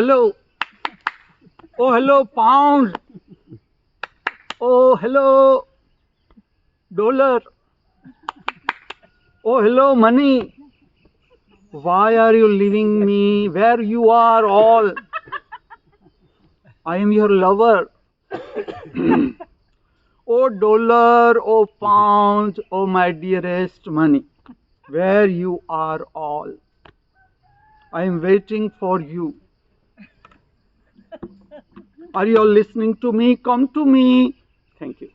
hello. Oh, hello, pound. Oh, hello, dollar. Oh, hello, money. Why are you leaving me where you are all? I am your lover. Oh, dollar, oh, pound, oh, my dearest money, where you are all. I am waiting for you. Are you all listening to me? Come to me. Thank you.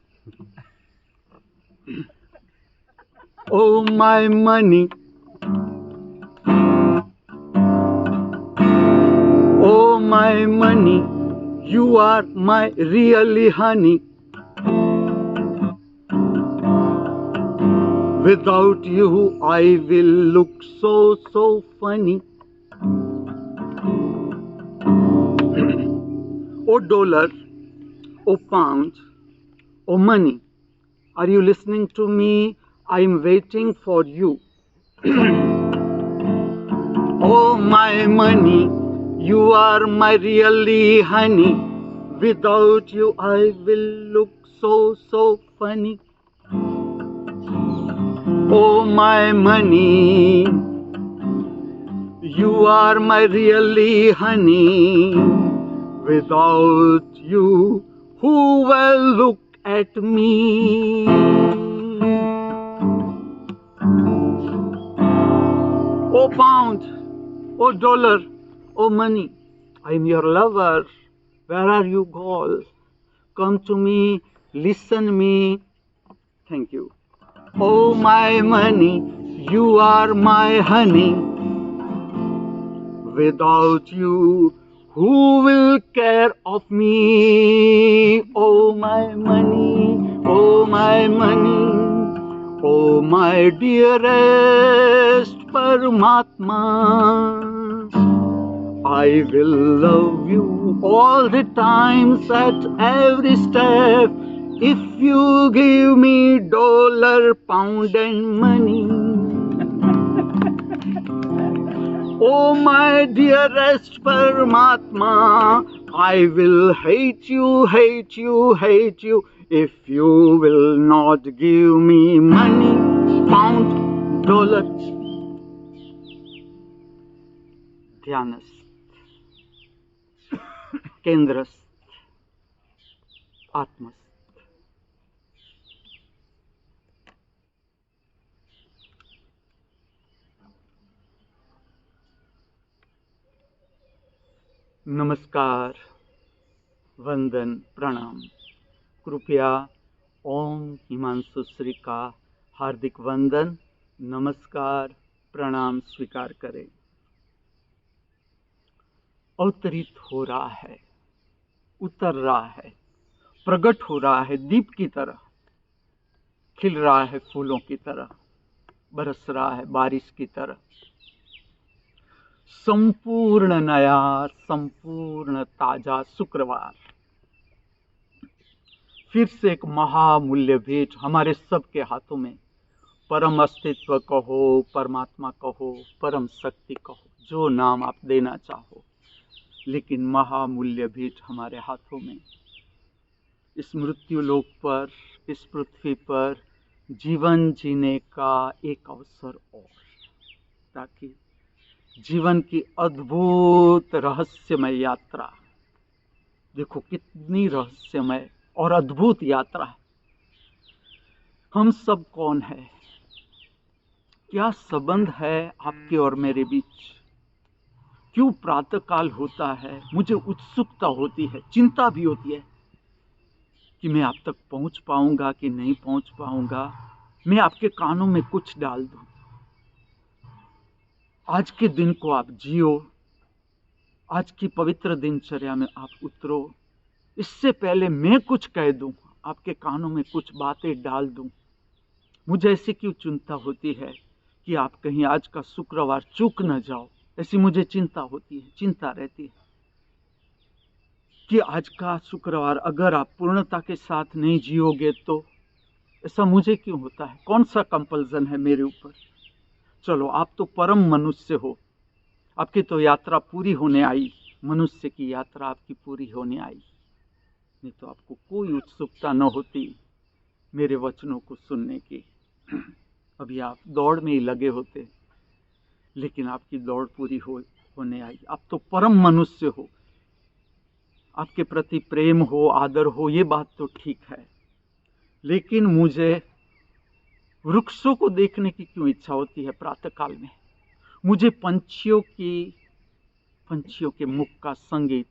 Oh, my money. Oh, my money. You are my really honey. Without you, I will look so funny. Oh, dollar. Oh, pound. Oh, money. Are you listening to me? I am waiting for you. Oh, my money, you are my really honey. Without you, I will look so funny. Oh, my money, you are my really honey. Without you, who will look at me? Oh, pound, oh, dollar, oh, money, I am your lover. Where are you all? Come to me, listen me. Thank you. Oh, my money, you are my honey. Without you, who will care of me? Oh, my money, oh, my money. Oh, my dearest Paramatma, I will love you all the times at every step if you give me dollar, pound and money. Oh, my dearest Paramatma, I will hate you if you will not give me money, pound, dollar. ध्यानस्थ, केंद्रस्थ, आत्मस्थ. नमस्कार, वंदन, प्रणाम. कृपया ओम हिमांशु श्री का हार्दिक वंदन, नमस्कार, प्रणाम स्वीकार करें. अवतरित हो रहा है, उतर रहा है, प्रकट हो रहा है, दीप की तरह खिल रहा है, फूलों की तरह बरस रहा है, बारिश की तरह. संपूर्ण नया, संपूर्ण ताजा शुक्रवार. फिर से एक महामूल्य भेंट हमारे सबके हाथों में. परम अस्तित्व कहो, परमात्मा कहो, परम शक्ति कहो, जो नाम आप देना चाहो, लेकिन महामूल्य भेंट हमारे हाथों में. इस मृत्यु लोक पर, इस पृथ्वी पर जीवन जीने का एक अवसर और, ताकि जीवन की अद्भुत रहस्यमय यात्रा, देखो कितनी रहस्यमय और अद्भुत यात्रा है. हम सब कौन है? क्या संबंध है आपके और मेरे बीच? क्यों प्रातःकाल होता है, मुझे उत्सुकता होती है, चिंता भी होती है कि मैं आप तक पहुंच पाऊंगा कि नहीं पहुंच पाऊंगा. मैं आपके कानों में कुछ डाल दूं. आज के दिन को आप जियो, आज की पवित्र दिनचर्या में आप उतरो. इससे पहले मैं कुछ कह दूं, आपके कानों में कुछ बातें डाल दूं. मुझे ऐसी क्यों चिंता होती है कि आप कहीं आज का शुक्रवार चूक न जाओ. ऐसी मुझे चिंता होती है, चिंता रहती है कि आज का शुक्रवार अगर आप पूर्णता के साथ नहीं जियोगे तो. ऐसा मुझे क्यों होता है? कौन सा कंपल्सन है मेरे ऊपर? चलो, आप तो परम मनुष्य हो, आपकी तो यात्रा पूरी होने आई. मनुष्य की यात्रा आपकी पूरी होने आई, नहीं तो आपको कोई उत्सुकता न होती मेरे वचनों को सुनने की। अभी आप दौड़ में ही लगे होते, लेकिन आपकी दौड़ पूरी होने आई। आप तो परम मनुष्य हो, आपके प्रति प्रेम हो, आदर हो, ये बात तो ठीक है, लेकिन मुझे वृक्षों को देखने की क्यों इच्छा होती है प्रातःकाल में? मुझे पंछियों के मुख का संगीत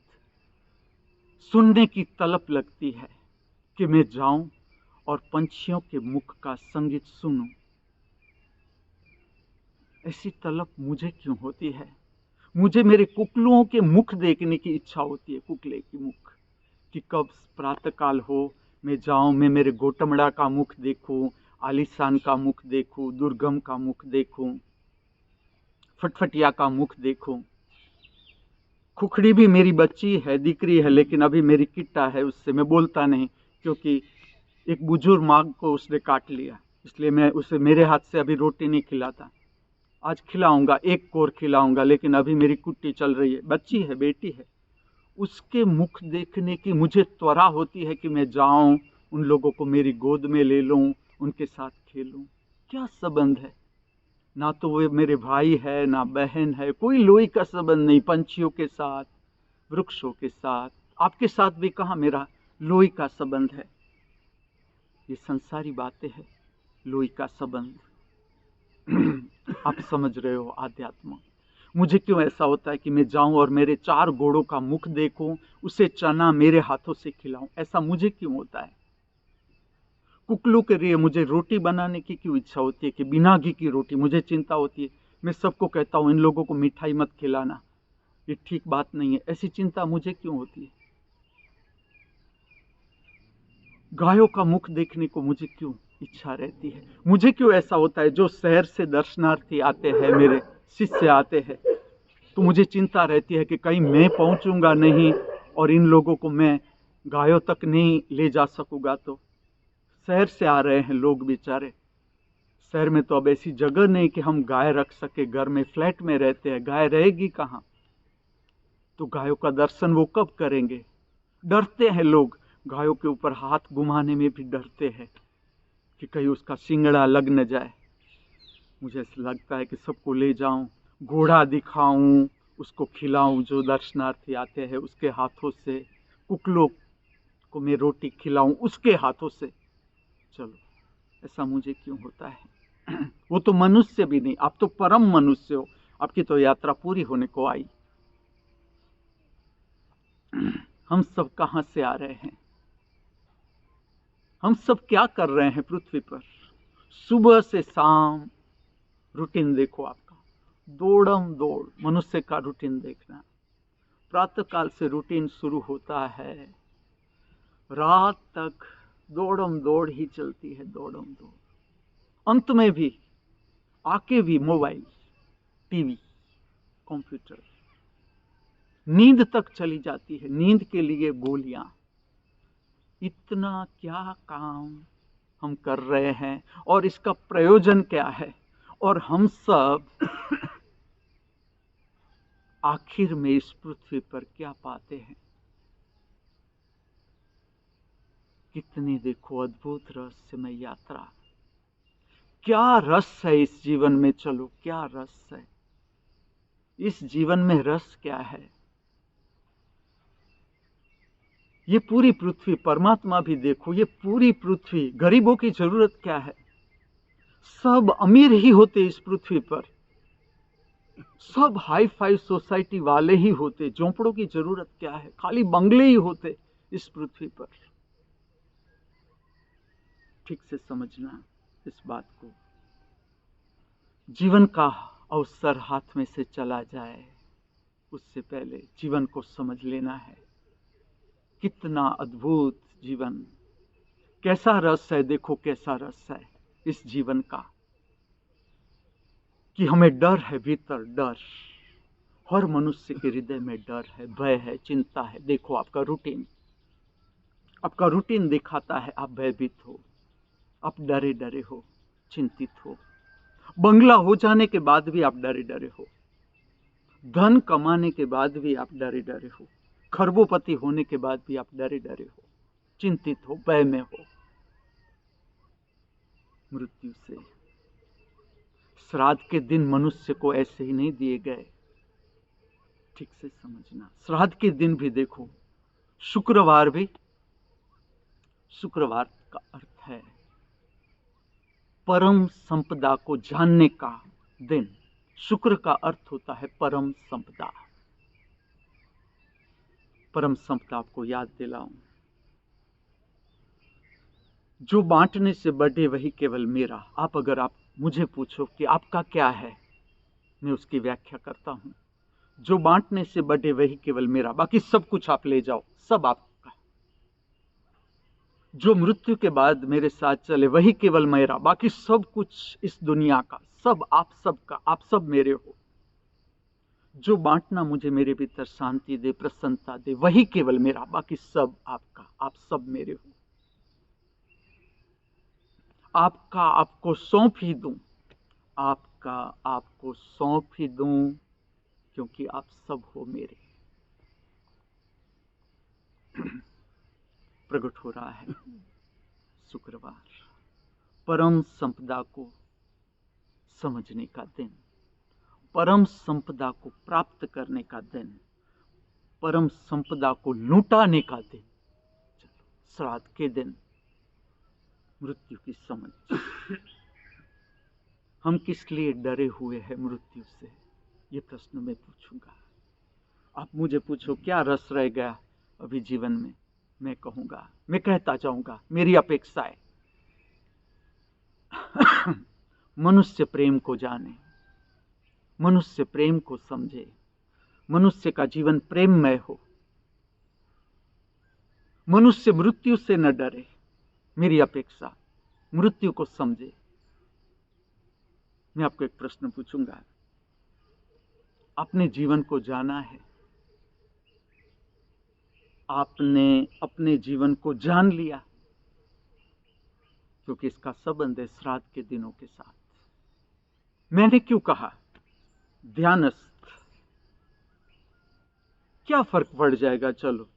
सुनने की तलब लगती है कि मैं जाऊं और पंछियों के मुख का संगीत सुनूं। ऐसी तलब मुझे क्यों होती है? मुझे मेरे कुकलुओं के मुख देखने की इच्छा होती है, कुकले की मुख, कि कब प्रातःकाल हो, मैं जाऊं, मैं मेरे गोटमड़ा का मुख देखूं, आलिशान का मुख देखूं, दुर्गम का मुख देखूं, फटफटिया का मुख देखूं। खुखड़ी भी मेरी बच्ची है, दीकरी है, लेकिन अभी मेरी किट्टा है, उससे मैं बोलता नहीं, क्योंकि एक बुजुर्ग माँ को उसने काट लिया, इसलिए मैं उसे मेरे हाथ से अभी रोटी नहीं खिलाता। आज खिलाऊंगा, एक कोर खिलाऊंगा, लेकिन अभी मेरी कुट्टी चल रही है, बच्ची है, बेटी है। उसके मुख देखने की मुझे त्वरा होती है कि मैं जाऊं, उन लोगों को मेरी गोद में ले लूं, उनके साथ खेलूं। क्या संबंध है? ना तो वे मेरे भाई है, ना बहन है, कोई लोई का संबंध नहीं। पंछियों के साथ, वृक्षों के साथ, आपके साथ भी कहाँ मेरा लोई का संबंध है? ये संसारी बातें हैं, लोई का संबंध। आप समझ रहे हो आध्यात्म। मुझे क्यों ऐसा होता है कि मैं जाऊं और मेरे 4 घोड़ों का मुख देखूं, उसे चना मेरे हाथों से खिलाऊं? ऐसा मुझे क्यों होता है? कुकलू के लिए मुझे रोटी बनाने की क्यों इच्छा होती है कि बिना घी की रोटी? मुझे चिंता होती है, मैं सबको कहता हूं इन लोगों को मिठाई मत खिलाना, ये ठीक बात नहीं है। ऐसी चिंता मुझे क्यों होती है? गायों का मुख देखने को मुझे क्यों इच्छा रहती है? मुझे क्यों ऐसा होता है, जो शहर से दर्शनार्थी आते हैं, मेरे शिष्य आते हैं, तो मुझे चिंता रहती है कि कहीं मैं पहुंचूंगा नहीं और इन लोगों को मैं गायों तक नहीं ले जा सकूंगा। तो शहर से आ रहे हैं लोग बेचारे, शहर में तो अब ऐसी जगह नहीं कि हम गाय रख सके, घर में फ्लैट में रहते हैं, गाय रहेगी कहाँ? तो गायों का दर्शन वो कब करेंगे? डरते हैं लोग, गायों के ऊपर हाथ घुमाने में भी डरते हैं कि कहीं उसका सिंगड़ा लग न जाए। मुझे ऐसा लगता है कि सबको ले जाऊं, घोड़ा दिखाऊं, उसको खिलाऊं, जो दर्शनार्थी आते हैं उसके हाथों से, कुकलों को मैं रोटी खिलाऊं उसके हाथों से। चलो, ऐसा मुझे क्यों होता है? वो तो मनुष्य भी नहीं, आप तो परम मनुष्य हो, आपकी तो यात्रा पूरी होने को आई। हम सब कहां से आ रहे हैं? हम सब क्या कर रहे हैं पृथ्वी पर? सुबह से शाम रूटीन देखो आपका, दौड़म दौड़, मनुष्य का रूटीन देखना। प्रातःकाल से रूटीन शुरू होता है, रात तक दौड़म दौड़ ही चलती है, दौड़म दौड़। अंत में भी आके भी मोबाइल, टीवी, कंप्यूटर, नींद तक चली जाती है, नींद के लिए गोलियां। इतना क्या काम हम कर रहे हैं और इसका प्रयोजन क्या है? और हम सब आखिर में इस पृथ्वी पर क्या पाते हैं? कितनी देखो अद्भुत रहस्यमय यात्रा। क्या रस है इस जीवन में? चलो, क्या रस है इस जीवन में? रस क्या है? ये पूरी पृथ्वी, परमात्मा भी देखो, ये पूरी पृथ्वी, गरीबों की जरूरत क्या है? सब अमीर ही होते इस पृथ्वी पर, सब हाई फाई सोसाइटी वाले ही होते, झोंपड़ों की जरूरत क्या है? खाली बंगले ही होते इस पृथ्वी पर। ठीक से समझना इस बात को। जीवन का अवसर हाथ में से चला जाए उससे पहले जीवन को समझ लेना है। कितना अद्भुत जीवन, कैसा रस है, देखो कैसा रस है इस जीवन का, कि हमें डर है, भीतर डर, हर मनुष्य के हृदय में डर है, भय है, चिंता है। देखो आपका रूटीन, आपका रूटीन दिखाता है आप भयभीत हो, आप डरे डरे हो, चिंतित हो। बंगला हो जाने के बाद भी आप डरे डरे हो, धन कमाने के बाद भी आप डरे डरे हो, खरबोपति होने के बाद भी आप डरे डरे हो, चिंतित हो, भय में हो मृत्यु से। श्राद्ध के दिन मनुष्य को ऐसे ही नहीं दिए गए, ठीक से समझना। श्राद्ध के दिन भी देखो, शुक्रवार भी, शुक्रवार का अर्थ है परम संपदा को जानने का दिन। शुक्र का अर्थ होता है परम संपदा। परम संपदा आपको याद दिलाऊं, जो बांटने से बढ़े वही केवल मेरा। अगर आप मुझे पूछो कि आपका क्या है, मैं उसकी व्याख्या करता हूं। जो बांटने से बढ़े वही केवल मेरा, बाकी सब कुछ आप ले जाओ, सब आपका। जो मृत्यु के बाद मेरे साथ चले वही केवल मेरा, बाकी सब कुछ इस दुनिया का, सब आप सबका, आप सब मेरे हो। जो बांटना मुझे मेरे भीतर शांति दे, प्रसन्नता दे, वही केवल मेरा, बाकी सब आपका, आप सब मेरे हो। आपका आपको सौंप ही दूं, आपका आपको सौंप ही दूं, क्योंकि आप सब हो मेरे। प्रकट हो रहा है शुक्रवार, परम संपदा को समझने का दिन, परम संपदा को प्राप्त करने का दिन, परम संपदा को लूटाने का दिन। चलो, श्राद्ध के दिन मृत्यु की समझ। हम किस लिए डरे हुए हैं मृत्यु से, ये प्रश्न मैं पूछूंगा। आप मुझे पूछो क्या रस रह गया अभी जीवन में, मैं कहूंगा, मैं कहता जाऊंगा, मेरी अपेक्षा है मनुष्य प्रेम को जाने, मनुष्य प्रेम को समझे, मनुष्य का जीवन प्रेममय हो, मनुष्य मृत्यु से न डरे। मेरी अपेक्षा मृत्यु को समझे। मैं आपको एक प्रश्न पूछूंगा, अपने जीवन को जाना है? आपने अपने जीवन को जान लिया? क्योंकि इसका संबंध है श्राद्ध के दिनों के साथ। मैंने क्यों कहा ध्यानस्थ? क्या फर्क पड़ जाएगा, चलो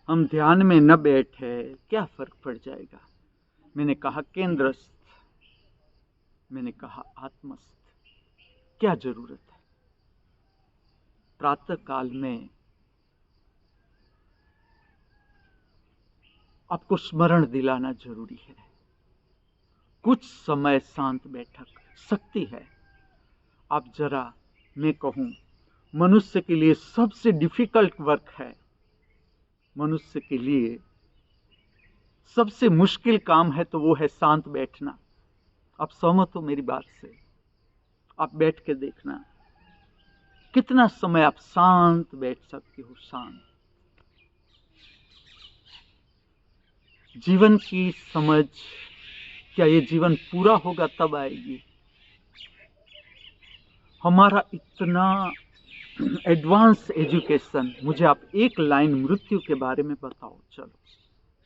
हम ध्यान में न बैठे, क्या फर्क पड़ जाएगा। मैंने कहा केंद्रस्थ, मैंने कहा आत्मस्थ, क्या जरूरत है। प्रातः काल में आपको स्मरण दिलाना जरूरी है। कुछ समय शांत बैठक सकती है। आप जरा, मैं कहूं, मनुष्य के लिए सबसे डिफिकल्ट वर्क है, मनुष्य के लिए सबसे मुश्किल काम है, तो वो है शांत बैठना। आप सहमत हो मेरी बात से? आप बैठ के देखना कितना समय आप शांत बैठ सकते हो। शांत जीवन की समझ, क्या ये जीवन पूरा होगा तब आएगी। हमारा इतना एडवांस एजुकेशन, मुझे आप एक लाइन मृत्यु के बारे में बताओ। चलो,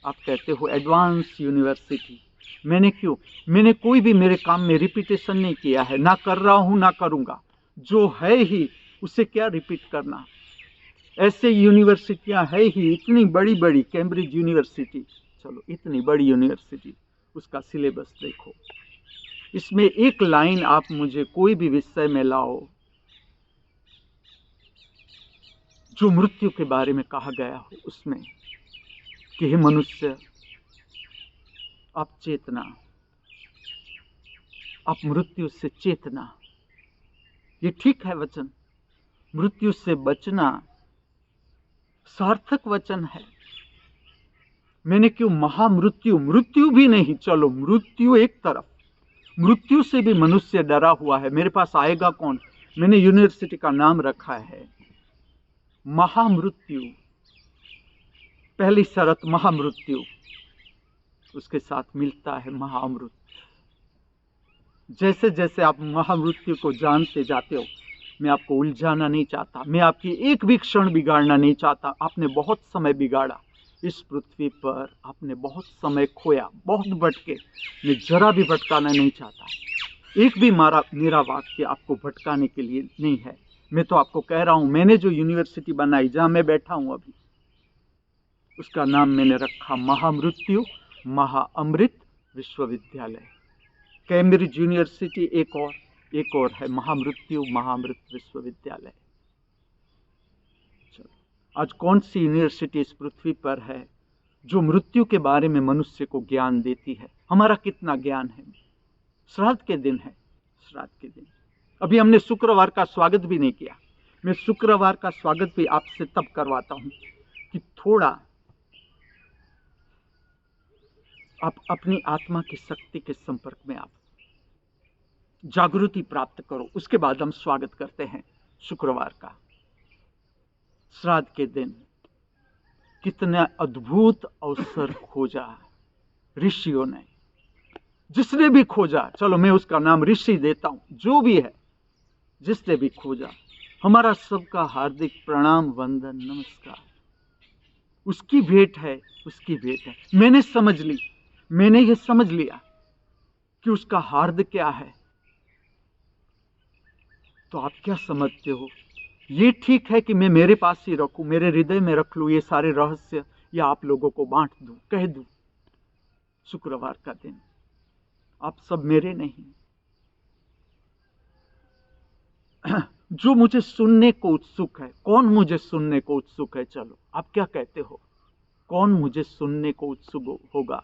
आप कहते हो एडवांस यूनिवर्सिटी, मैंने क्यों? मैंने कोई भी मेरे काम में रिपीटेशन नहीं किया है, ना कर रहा हूं ना करूंगा। जो है ही उसे क्या रिपीट करना। ऐसे यूनिवर्सिटियां है ही इतनी बड़ी बड़ी, कैम्ब्रिज यूनिवर्सिटी, चलो इतनी बड़ी यूनिवर्सिटी, उसका सिलेबस देखो। इसमें एक लाइन आप मुझे कोई भी विषय में लाओ जो मृत्यु के बारे में कहा गया हो उसमें कि हे मनुष्य, आप चेतना, आप मृत्यु से चेतना। ये ठीक है वचन, मृत्यु से बचना सार्थक वचन है। मैंने क्यों महामृत्यु, मृत्यु भी नहीं, चलो मृत्यु एक तरफ, मृत्यु से भी मनुष्य डरा हुआ है। मेरे पास आएगा कौन? मैंने यूनिवर्सिटी का नाम रखा है महामृत्यु। पहली शर्त महामृत्यु, उसके साथ मिलता है महाअमृत। जैसे जैसे आप महामृत्यु को जानते जाते हो, मैं आपको उलझाना नहीं चाहता, मैं आपकी एक भी क्षण बिगाड़ना नहीं चाहता। आपने बहुत समय बिगाड़ा इस पृथ्वी पर, आपने बहुत समय खोया, बहुत भटके। मैं जरा भी भटकाना नहीं चाहता। एक भी मेरा वाक्य आपको भटकाने के लिए नहीं है। मैं तो आपको कह रहा हूं, मैंने जो यूनिवर्सिटी बनाई जहां मैं बैठा हूं अभी, उसका नाम मैंने रखा महामृत्यु महाअमृत विश्वविद्यालय। कैम्ब्रिज यूनिवर्सिटी एक और है, महामृत्यु महाअमृत विश्वविद्यालय। चलो, आज कौन सी यूनिवर्सिटी इस पृथ्वी पर है जो मृत्यु के बारे में मनुष्य को ज्ञान देती है? हमारा कितना ज्ञान है? श्राद्ध के दिन है, श्राद्ध के दिन। अभी हमने शुक्रवार का स्वागत भी नहीं किया। मैं शुक्रवार का स्वागत भी आपसे तब करवाता हूं कि थोड़ा आप अपनी आत्मा की शक्ति के संपर्क में आप जागृति प्राप्त करो। उसके बाद हम स्वागत करते हैं शुक्रवार का। श्राद्ध के दिन कितना अद्भुत अवसर खोजा ऋषियों ने। जिसने भी खोजा, चलो मैं उसका नाम ऋषि देता हूं, जो भी है, जिसने भी खोजा, हमारा सबका हार्दिक प्रणाम वंदन नमस्कार। उसकी भेंट है, उसकी भेंट है। मैंने समझ ली, मैंने ये समझ लिया कि उसका हार्द क्या है। तो आप क्या समझते हो? ये ठीक है कि मैं मेरे पास ही रखूं, मेरे हृदय में रख लूं ये सारे रहस्य, या आप लोगों को बांट दूं, कह दूं? शुक्रवार का दिन आप सब मेरे नहीं। जो मुझे सुनने को उत्सुक है, कौन मुझे सुनने को उत्सुक है? चलो आप क्या कहते हो, कौन मुझे सुनने को उत्सुक होगा?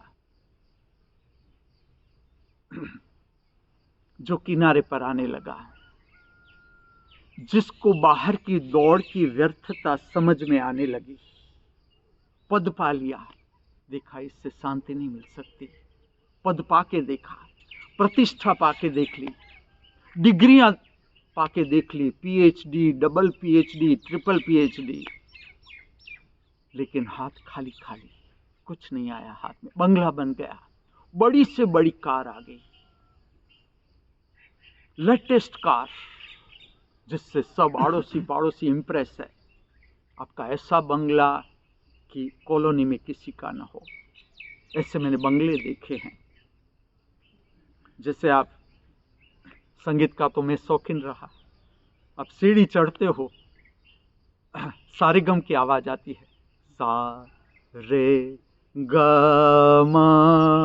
जो किनारे पर आने लगा, जिसको बाहर की दौड़ की व्यर्थता समझ में आने लगी, पद पा लिया, देखा इससे शांति नहीं मिल सकती। पद पाके देखा, प्रतिष्ठा पाके देख ली, डिग्रियां पाके देख ली, PhD, double PhD, triple PhD, लेकिन हाथ खाली खाली, कुछ नहीं आया हाथ में। बंगला बन गया, बड़ी से बड़ी कार आ गई, लेटेस्ट कार, जिससे सब आड़ोसी पाड़ोसी इंप्रेस है। आपका ऐसा बंगला कि कॉलोनी में किसी का ना हो। ऐसे मैंने बंगले देखे हैं। जैसे आप, संगीत का तो मैं शौकीन रहा, आप सीढ़ी चढ़ते हो, सारे गम की आवाज आती है, सा रे ग म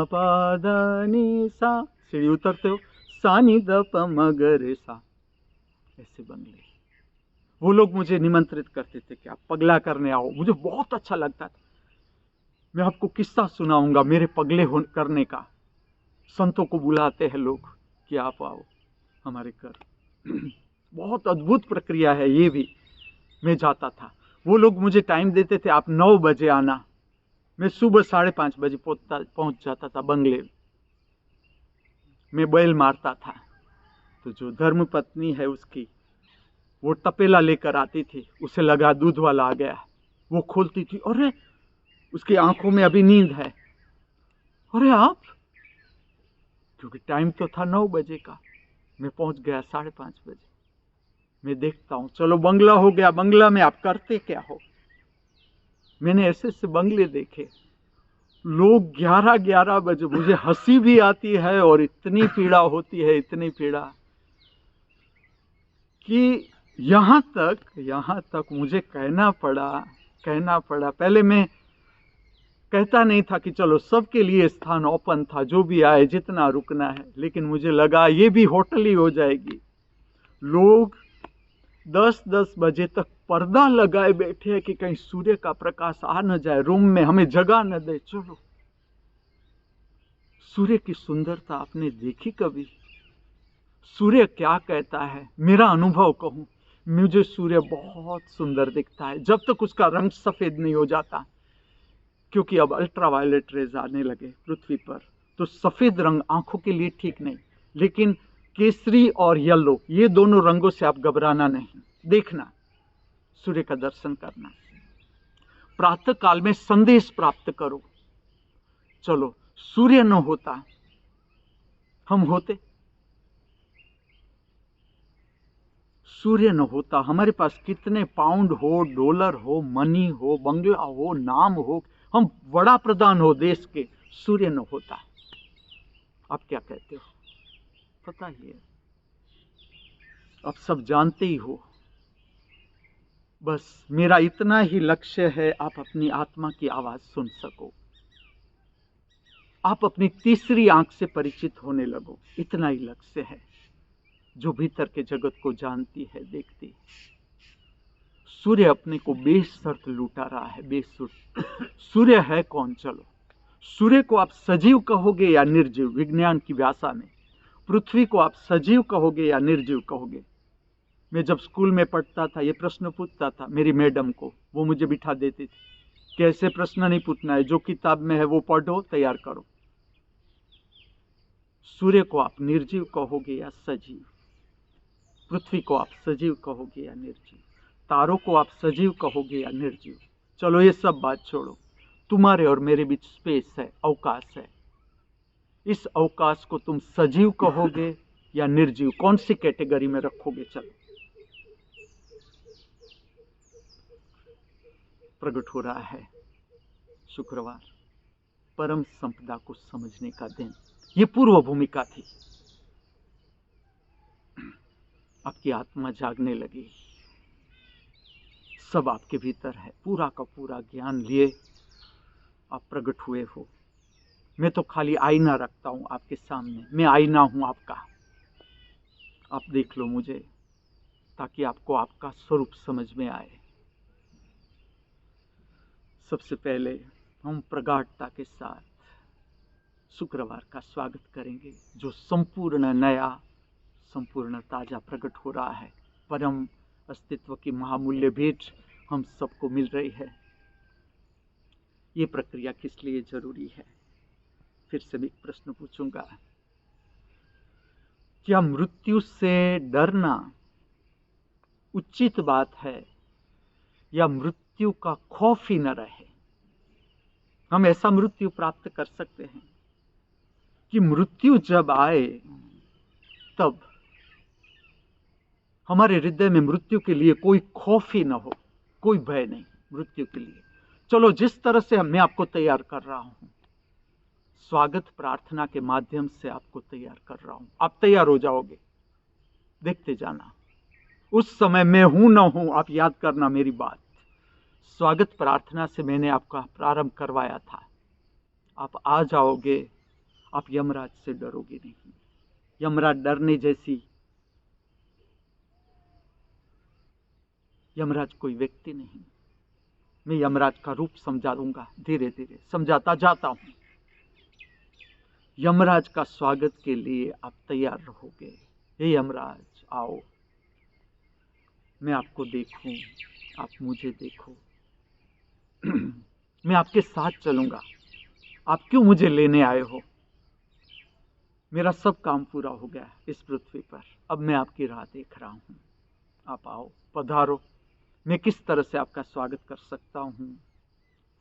प ध नि सा। सीढ़ी उतरते हो, सा नि द प म ग रे सा। ऐसे बंगले। वो लोग मुझे निमंत्रित करते थे कि आप पगला करने आओ, मुझे बहुत अच्छा लगता था। मैं आपको किस्सा सुनाऊंगा मेरे पगले करने का। संतों को बुलाते हैं लोग कि आप आओ हमारे घर। बहुत अद्भुत प्रक्रिया है ये भी। मैं जाता था, वो लोग मुझे टाइम देते थे, आप 9 बजे आना। मैं सुबह 5:30 बजे पहुंच जाता था बंगले। मैं बैल मारता था, तो जो धर्म पत्नी है उसकी, वो तपेला लेकर आती थी, उसे लगा दूध वाला आ गया, वो खोलती थी, अरे उसकी आंखों में अभी नींद है। अरे आप, क्योंकि टाइम तो था 9 बजे का। मैं पहुंच गया 5:30 बजे। मैं देखता हूं, चलो बंगला हो गया। बंगला में आप करते क्या हो? मैंने ऐसे ऐसे बंगले देखे, लोग 11-11 बजे, मुझे हंसी भी आती है और इतनी पीड़ा होती है, इतनी पीड़ा कि यहां तक मुझे कहना पड़ा। पहले मैं कहता नहीं था कि चलो सबके लिए स्थान ओपन था, जो भी आए जितना रुकना है, लेकिन मुझे लगा ये भी होटल ही हो जाएगी। लोग 10-10 बजे तक पर्दा लगाए बैठे हैं कि कहीं सूर्य का प्रकाश आ न जाए रूम में, हमें जगह न दे। चलो, सूर्य की सुंदरता आपने देखी कभी? सूर्य क्या कहता है? मेरा अनुभव कहूं, मुझे सूर्य बहुत सुंदर दिखता है जब तक उसका रंग सफेद नहीं हो जाता, क्योंकि अब अल्ट्रावायलेट रेज आने लगे पृथ्वी पर, तो सफेद रंग आंखों के लिए ठीक नहीं। लेकिन केसरी और येलो, ये दोनों रंगों से आप घबराना नहीं, देखना, सूर्य का दर्शन करना। प्रातः काल में संदेश प्राप्त करो। चलो, सूर्य न होता, हम होते। सूर्य न होता, हमारे पास कितने पाउंड हो, डॉलर हो, मनी हो, बंगला हो, नाम हो, हम बड़ा प्रधान हो देश के, सूर्य न होता। आप क्या कहते हो? पता ही है, आप सब जानते ही हो बस मेरा इतना ही लक्ष्य है, आप अपनी आत्मा की आवाज सुन सको, आप अपनी तीसरी आंख से परिचित होने लगो। इतना ही लक्ष्य है, जो भीतर के जगत को जानती है, देखती है। सूर्य अपने को बेशर्त लूटा रहा है, बेशर्त। सूर्य है कौन? चलो, सूर्य को आप सजीव कहोगे या निर्जीव? विज्ञान की भाषा में पृथ्वी को आप सजीव कहोगे या निर्जीव कहोगे? मैं जब स्कूल में पढ़ता था, ये प्रश्न पूछता था मेरी मैडम को, वो मुझे बिठा देती थी कि ऐसे प्रश्न नहीं पूछना है, जो किताब में है वो पढ़ो, तैयार करो। सूर्य को आप निर्जीव कहोगे या सजीव? पृथ्वी को आप सजीव कहोगे या निर्जीव? तारों को आप सजीव कहोगे या निर्जीव? चलो ये सब बात छोड़ो, तुम्हारे और मेरे बीच स्पेस है, अवकाश है। इस अवकाश को तुम सजीव कहोगे या निर्जीव? कौन सी कैटेगरी में रखोगे? चलो, प्रकट हो रहा है शुक्रवार, परम संपदा को समझने का दिन। ये पूर्व भूमिका थी। आपकी आत्मा जागने लगी, सब आपके भीतर है, पूरा का पूरा ज्ञान लिए आप प्रकट हुए हो। मैं तो खाली आईना रखता हूं आपके सामने, मैं आईना हूं आपका। आप देख लो मुझे, ताकि आपको आपका स्वरूप समझ में आए। सबसे पहले हम प्रगाढ़ता के साथ शुक्रवार का स्वागत करेंगे, जो संपूर्ण नया, संपूर्ण ताजा प्रकट हो रहा है। परम अस्तित्व की महामूल्य भेंट हम सबको मिल रही है। ये प्रक्रिया किस लिए जरूरी है? फिर से भी एक प्रश्न पूछूंगा, क्या मृत्यु से डरना उचित बात है, या मृत्यु का खौफ ही न रहे? हम ऐसा मृत्यु प्राप्त कर सकते हैं कि मृत्यु जब आए तब हमारे हृदय में मृत्यु के लिए कोई खौफ ही न हो, कोई भय नहीं मृत्यु के लिए। चलो, जिस तरह से मैं आपको तैयार कर रहा हूं, स्वागत प्रार्थना के माध्यम से आपको तैयार कर रहा हूं, आप तैयार हो जाओगे। देखते जाना, उस समय मैं हूं न हूं, आप याद करना मेरी बात। स्वागत प्रार्थना से मैंने आपका प्रारंभ करवाया था। आप आ जाओगे, आप यमराज से डरोगे नहीं। यमराज डरने जैसी, यमराज कोई व्यक्ति नहीं। मैं यमराज का रूप समझा दूंगा, धीरे धीरे समझाता जाता हूं। यमराज का स्वागत के लिए आप तैयार रहोगे। हे यमराज आओ, मैं आपको देखूं, आप मुझे देखो। मैं आपके साथ चलूंगा। आप क्यों मुझे लेने आए हो? मेरा सब काम पूरा हो गया इस पृथ्वी पर, अब मैं आपकी राह देख रहा हूं। आप आओ, पधारो। मैं किस तरह से आपका स्वागत कर सकता हूं?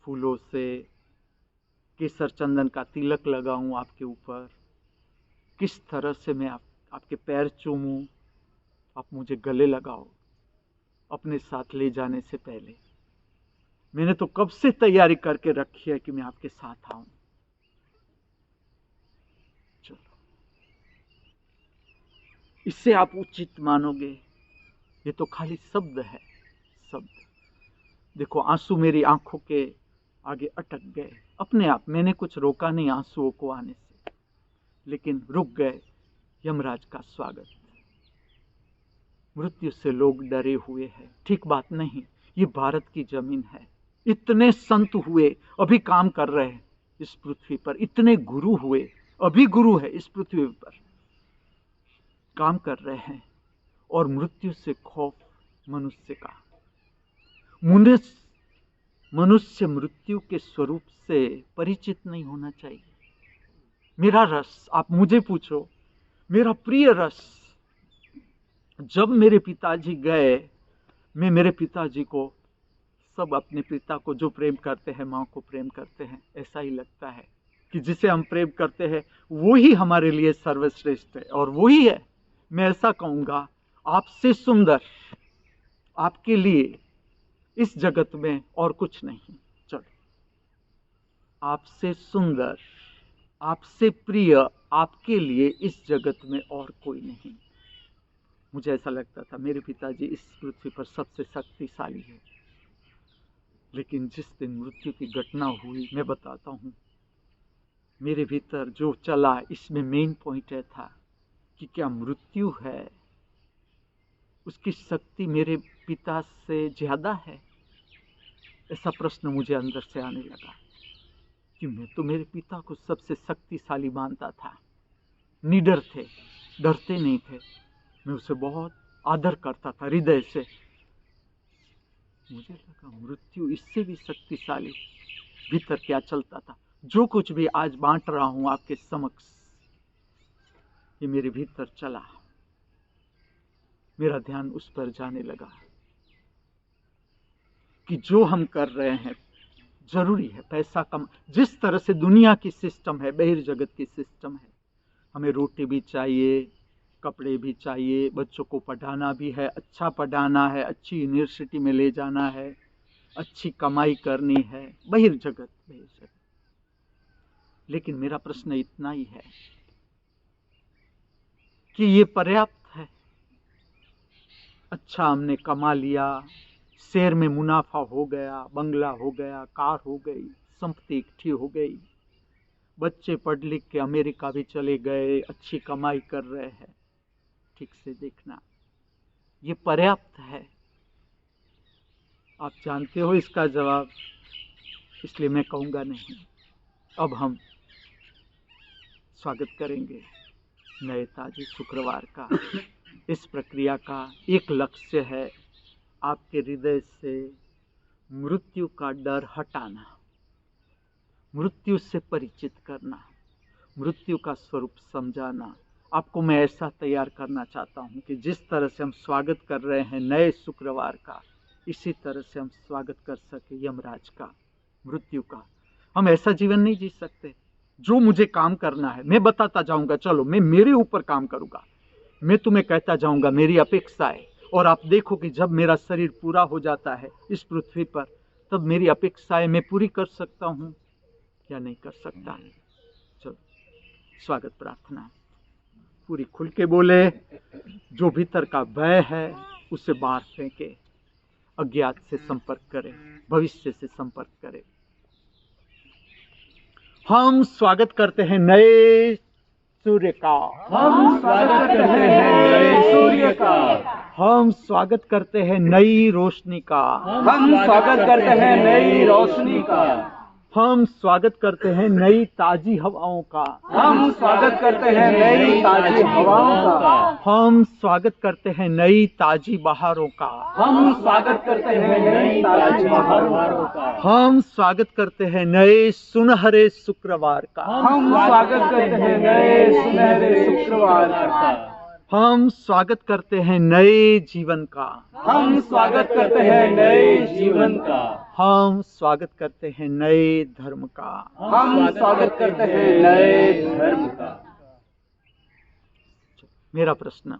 फूलों से, केसर चंदन का तिलक लगाऊं आपके ऊपर? किस तरह से मैं आपके पैर चूमूं? आप मुझे गले लगाओ अपने साथ ले जाने से पहले। मैंने तो कब से तैयारी करके रखी है कि मैं आपके साथ आऊं। चलो, इससे आप उचित मानोगे? ये तो खाली शब्द है, शब्द। देखो, आंसू मेरी आंखों के आगे अटक गए अपने आप। मैंने कुछ रोका नहीं आंसुओं को आने से, लेकिन रुक गए। यमराज का स्वागत। मृत्यु से लोग डरे हुए हैं, ठीक बात नहीं। ये भारत की जमीन है। इतने संत हुए, अभी काम कर रहे हैं इस पृथ्वी पर। इतने गुरु हुए, अभी गुरु है इस पृथ्वी पर, काम कर रहे हैं। और मृत्यु से खौफ मनुष्य का। मनुष्य मृत्यु के स्वरूप से परिचित नहीं होना चाहिए। मेरा रस, आप मुझे पूछो, मेरा प्रिय रस। जब मेरे पिताजी गए, मैं मेरे पिताजी को, सब अपने पिता को जो प्रेम करते हैं, माँ को प्रेम करते हैं, ऐसा ही लगता है कि जिसे हम प्रेम करते हैं वो ही हमारे लिए सर्वश्रेष्ठ है, और वही है। मैं ऐसा कहूँगा, आपसे सुंदर आपके लिए इस जगत में और कुछ नहीं। चलो, आपसे सुंदर, आपसे प्रिय आपके लिए इस जगत में और कोई नहीं। मुझे ऐसा लगता था मेरे पिताजी इस पृथ्वी पर सबसे शक्तिशाली है, लेकिन जिस दिन मृत्यु की घटना हुई, मैं बताता हूँ, मेरे भीतर जो चला, इसमें मेन पॉइंट यह था कि क्या मृत्यु है, उसकी शक्ति मेरे पिता से ज्यादा है? ऐसा प्रश्न मुझे अंदर से आने लगा कि मैं तो मेरे पिता को सबसे शक्तिशाली मानता था, निडर थे, डरते नहीं थे, मैं उसे बहुत आदर करता था हृदय से। मुझे लगा मृत्यु इससे भी शक्तिशाली। भीतर क्या चलता था, जो कुछ भी आज बांट रहा हूं आपके समक्ष, ये मेरे भीतर चला। मेरा ध्यान उस पर जाने लगा कि जो हम कर रहे हैं जरूरी है, पैसा कम, जिस तरह से दुनिया की सिस्टम है, बहिर्जगत की सिस्टम है, हमें रोटी भी चाहिए, कपड़े भी चाहिए, बच्चों को पढ़ाना भी है, अच्छा पढ़ाना है, अच्छी यूनिवर्सिटी में ले जाना है, अच्छी कमाई करनी है, बहिर्जगत। लेकिन मेरा प्रश्न इतना ही है कि ये पर्याप्त है? अच्छा हमने कमा लिया, शेयर में मुनाफा हो गया, बंगला हो गया, कार हो गई, संपत्ति इकट्ठी हो गई, बच्चे पढ़ लिख के अमेरिका भी चले गए, अच्छी कमाई कर रहे हैं, ठीक से देखना, ये पर्याप्त है? आप जानते हो इसका जवाब, इसलिए मैं कहूँगा नहीं। अब हम स्वागत करेंगे नए ताजे शुक्रवार का। इस प्रक्रिया का एक लक्ष्य है आपके हृदय से मृत्यु का डर हटाना, मृत्यु से परिचित करना, मृत्यु का स्वरूप समझाना। आपको मैं ऐसा तैयार करना चाहता हूं कि जिस तरह से हम स्वागत कर रहे हैं नए शुक्रवार का, इसी तरह से हम स्वागत कर सके यमराज का, मृत्यु का। हम ऐसा जीवन नहीं जी सकते। जो मुझे काम करना है मैं बताता जाऊंगा, चलो मैं मेरे ऊपर काम करूंगा, मैं तुम्हें कहता जाऊंगा मेरी अपेक्षाएं, और आप देखो कि जब मेरा शरीर पूरा हो जाता है इस पृथ्वी पर, तब मेरी अपेक्षाएं मैं पूरी कर सकता हूं या नहीं कर सकता। चलो स्वागत प्रार्थना पूरी खुल के बोले। जो भीतर का भय है उसे बाहर फेंके, अज्ञात से संपर्क करें, भविष्य से संपर्क करें। हम स्वागत करते हैं नए सूर्य का, हम स्वागत करते हैं नए सूर्य का, हम स्वागत करते हैं नई रोशनी का, हम स्वागत करते हैं नई रोशनी का, हम स्वागत करते हैं नई ताजी हवाओं का, हम स्वागत करते हैं नई ताजी हवाओं का, हम स्वागत करते हैं नई ताजी बहारों का, हम स्वागत करते हैं नई ताजी बहारों का, हम स्वागत करते हैं नए सुनहरे शुक्रवार का, हम स्वागत करते हैं नए सुनहरे शुक्रवार का, हम स्वागत करते हैं नए जीवन का, हम स्वागत करते हैं नए जीवन का, हम स्वागत करते हैं नए धर्म का, हम स्वागत करते हैं नए धर्म का। मेरा प्रश्न,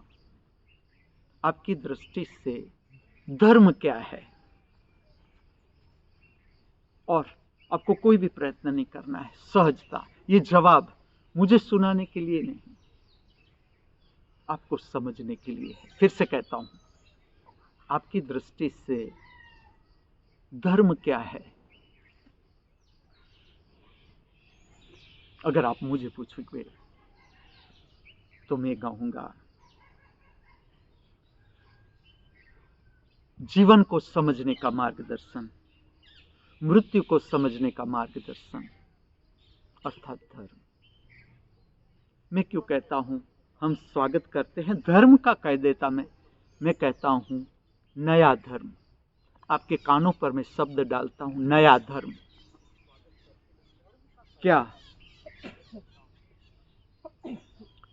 आपकी दृष्टि से धर्म क्या है? और आपको कोई भी प्रयत्न नहीं करना है, सहजता। ये जवाब मुझे सुनाने के लिए नहीं, आपको समझने के लिए है। फिर से कहता हूं, आपकी दृष्टि से धर्म क्या है? अगर आप मुझे पूछोगे तो मैं कहूंगा जीवन को समझने का मार्गदर्शन, मृत्यु को समझने का मार्गदर्शन, अर्थात धर्म। मैं क्यों कहता हूं हम स्वागत करते हैं, धर्म का कह देता मैं कहता हूं नया धर्म। आपके कानों पर मैं शब्द डालता हूं नया धर्म। क्या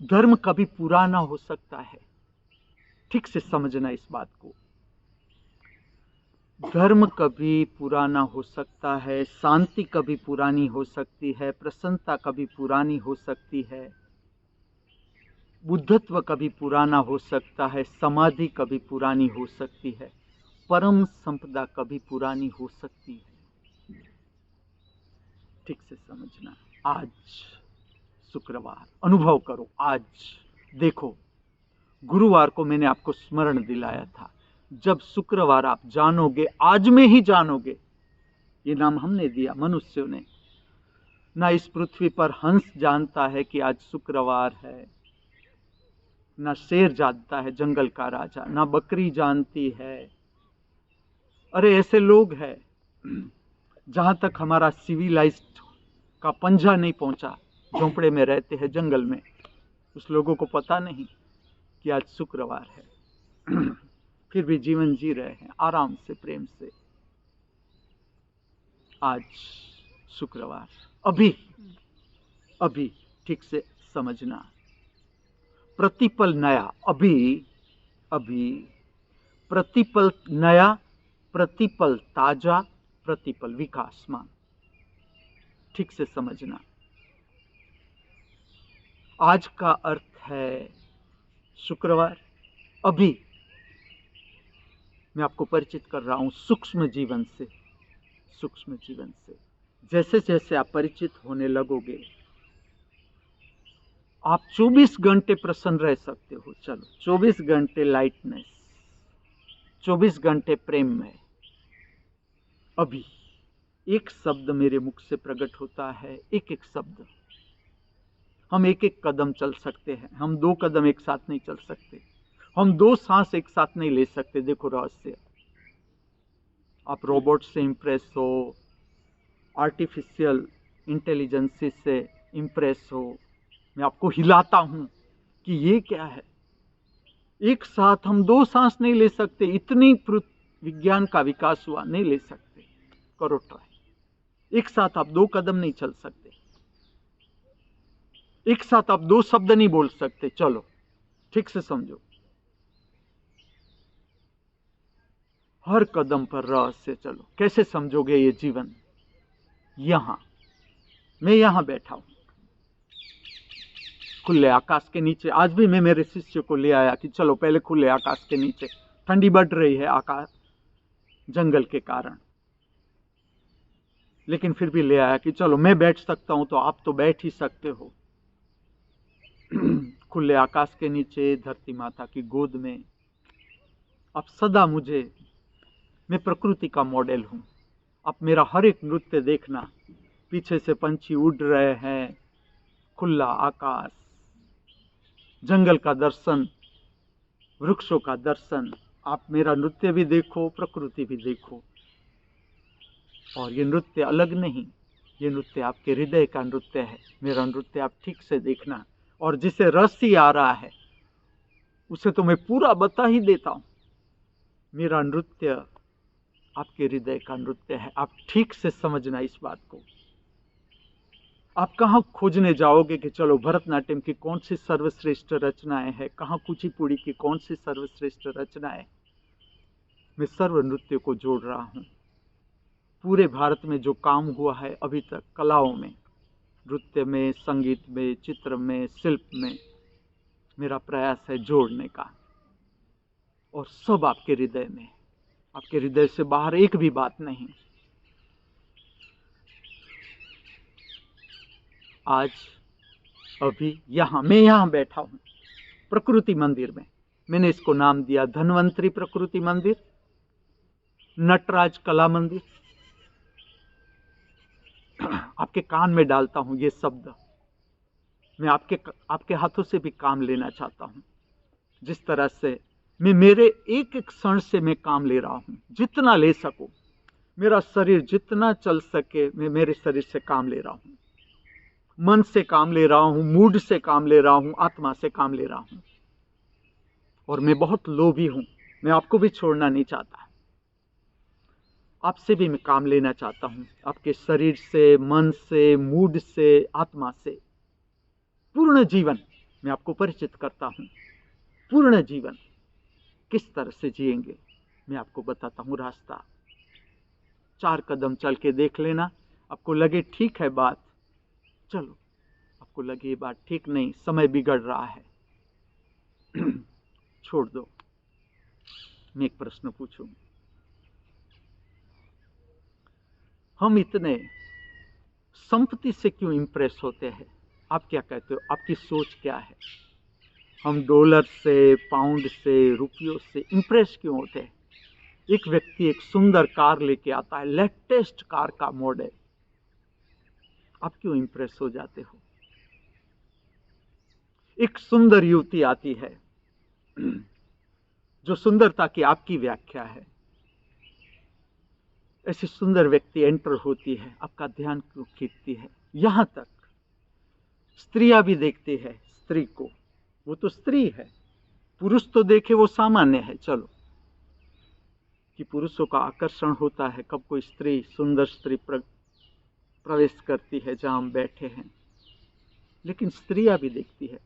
धर्म कभी पुराना हो सकता है? ठीक से समझना इस बात को। धर्म कभी पुराना हो सकता है, शांति कभी पुरानी हो सकती है, प्रसन्नता कभी पुरानी हो सकती है, बुद्धत्व कभी पुराना हो सकता है, समाधि कभी पुरानी हो सकती है, परम संपदा कभी पुरानी हो सकती है। ठीक से समझना। आज शुक्रवार, अनुभव करो, आज देखो गुरुवार को मैंने आपको स्मरण दिलाया था, जब शुक्रवार आप जानोगे, आज में ही जानोगे, ये नाम हमने दिया मनुष्यों ने। ना इस पृथ्वी पर हंस जानता है कि आज शुक्रवार है, ना शेर जानता है जंगल का राजा, ना बकरी जानती है। अरे ऐसे लोग हैं, जहां तक हमारा सिविलाइज्ड का पंजा नहीं पहुंचा, झोंपड़े में रहते हैं जंगल में, उस लोगों को पता नहीं कि आज शुक्रवार है। फिर भी जीवन जी रहे हैं आराम से, प्रेम से। आज शुक्रवार, अभी अभी ठीक से समझना, प्रतिपल नया, अभी अभी, प्रतिपल नया, प्रतिपल ताजा, प्रतिपल विकासमान। ठीक से समझना, आज का अर्थ है शुक्रवार, अभी। मैं आपको परिचित कर रहा हूं सूक्ष्म जीवन से, सूक्ष्म जीवन से। जैसे जैसे आप परिचित होने लगोगे, आप 24 घंटे प्रसन्न रह सकते हो। चलो, 24 घंटे लाइटनेस, 24 घंटे प्रेम में। अभी एक शब्द मेरे मुख से प्रकट होता है, एक एक शब्द। हम एक एक कदम चल सकते हैं, हम 2 कदम एक साथ नहीं चल सकते, हम 2 सांस एक साथ नहीं ले सकते। देखो रहस्य, आप रोबोट से इंप्रेस हो, आर्टिफिशियल इंटेलिजेंस से इंप्रेस हो, मैं आपको हिलाता हूं कि ये क्या है, एक साथ हम 2 सांस नहीं ले सकते। इतनी विज्ञान का विकास हुआ, नहीं ले सकते। करो ट्राई, एक साथ आप 2 कदम नहीं चल सकते, एक साथ आप 2 शब्द नहीं बोल सकते। चलो ठीक से समझो, हर कदम पर रहस्य। चलो कैसे समझोगे ये जीवन? यहां मैं यहां बैठा हूं, खुले आकाश के नीचे। आज भी मैं मेरे शिष्य को ले आया कि चलो पहले खुले आकाश के नीचे, ठंडी बढ़ रही है आकाश जंगल के कारण, लेकिन फिर भी ले आया कि चलो मैं बैठ सकता हूं तो आप तो बैठ ही सकते हो। खुले आकाश के नीचे, धरती माता की गोद में। आप सदा मुझे, मैं प्रकृति का मॉडल हूं, आप मेरा हर एक नृत्य देखना। पीछे से पंछी उड़ रहे हैं, खुला आकाश, जंगल का दर्शन, वृक्षों का दर्शन। आप मेरा नृत्य भी देखो, प्रकृति भी देखो। और ये नृत्य अलग नहीं, ये नृत्य आपके हृदय का नृत्य है। मेरा नृत्य आप ठीक से देखना, और जिसे रस ही आ रहा है उसे तो मैं पूरा बता ही देता हूं। मेरा नृत्य आपके हृदय का नृत्य है, आप ठीक से समझना इस बात को। आप कहाँ खोजने जाओगे कि चलो भरतनाट्यम की कौन सी सर्वश्रेष्ठ रचनाएं हैं, कहाँ कुचिपुड़ी की कौन सी सर्वश्रेष्ठ रचनाएं। मैं सर्व नृत्य को जोड़ रहा हूं। पूरे भारत में जो काम हुआ है अभी तक कलाओं में, नृत्य में, संगीत में, चित्र में, शिल्प में, मेरा प्रयास है जोड़ने का। और सब आपके हृदय में, आपके हृदय से बाहर एक भी बात नहीं। आज अभी यहां, मैं यहां बैठा हूं प्रकृति मंदिर में। मैंने इसको नाम दिया धन्वंतरी प्रकृति मंदिर, नटराज कला मंदिर। आपके कान में डालता हूं ये शब्द। मैं आपके हाथों से भी काम लेना चाहता हूं। जिस तरह से मैं मेरे एक एक क्षण से मैं काम ले रहा हूं, जितना ले सकूं। मेरा शरीर जितना चल सके मैं मेरे शरीर से काम ले रहा हूं, मन से काम ले रहा हूं, मूड से काम ले रहा हूं, आत्मा से काम ले रहा हूं। और मैं बहुत लोभी हूं, मैं आपको भी छोड़ना नहीं चाहता। आपसे भी मैं काम लेना चाहता हूं, आपके शरीर से, मन से, मूड से, आत्मा से। पूर्ण जीवन मैं आपको परिचित करता हूं। पूर्ण जीवन किस तरह से जिएंगे मैं आपको बताता हूं रास्ता। 4 कदम चल के देख लेना। आपको लगे ठीक है बात, चलो। आपको लगे ये बात ठीक नहीं, समय बिगड़ रहा है, छोड़ दो। मैं एक प्रश्न पूछूं, हम इतने संपत्ति से क्यों इंप्रेस होते हैं? आप क्या कहते हो? आपकी सोच क्या है? हम डॉलर से, पाउंड से, रुपयों से इंप्रेस क्यों होते हैं? एक व्यक्ति एक सुंदर कार लेके आता है, लेटेस्ट कार का मॉडल, आप क्यों इंप्रेस हो जाते हो? एक सुंदर युवती आती है जो सुंदरता की आपकी व्याख्या है, ऐसी सुंदर व्यक्ति एंटर होती है, आपका ध्यान क्यों खींचती है? यहां तक स्त्रियां भी देखती है स्त्री को, वो तो स्त्री है, पुरुष तो देखे वो सामान्य है, चलो कि पुरुषों का आकर्षण होता है कब कोई स्त्री, सुंदर स्त्री प्रवेश करती है जहां हम बैठे हैं, लेकिन स्त्रियां भी देखती है,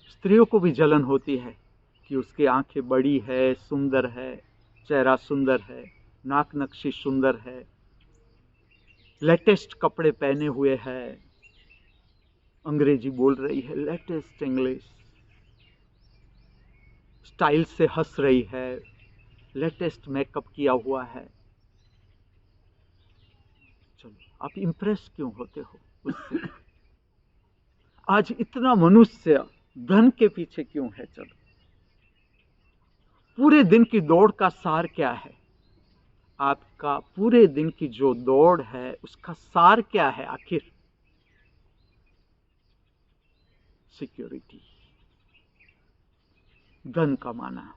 स्त्रियों को भी जलन होती है कि उसकी आंखें बड़ी है, सुंदर है, चेहरा सुंदर है, नाक नक्शी सुंदर है, लेटेस्ट कपड़े पहने हुए है, अंग्रेजी बोल रही है, लेटेस्ट इंग्लिश, स्टाइल से हंस रही है, लेटेस्ट मेकअप किया हुआ है। चलो, आप इंप्रेस क्यों होते हो उससे? आज इतना मनुष्य धन के पीछे क्यों है? चलो, पूरे दिन की दौड़ का सार क्या है? आपका पूरे दिन की जो दौड़ है उसका सार क्या है आखिर? सिक्योरिटी, धन कमाना,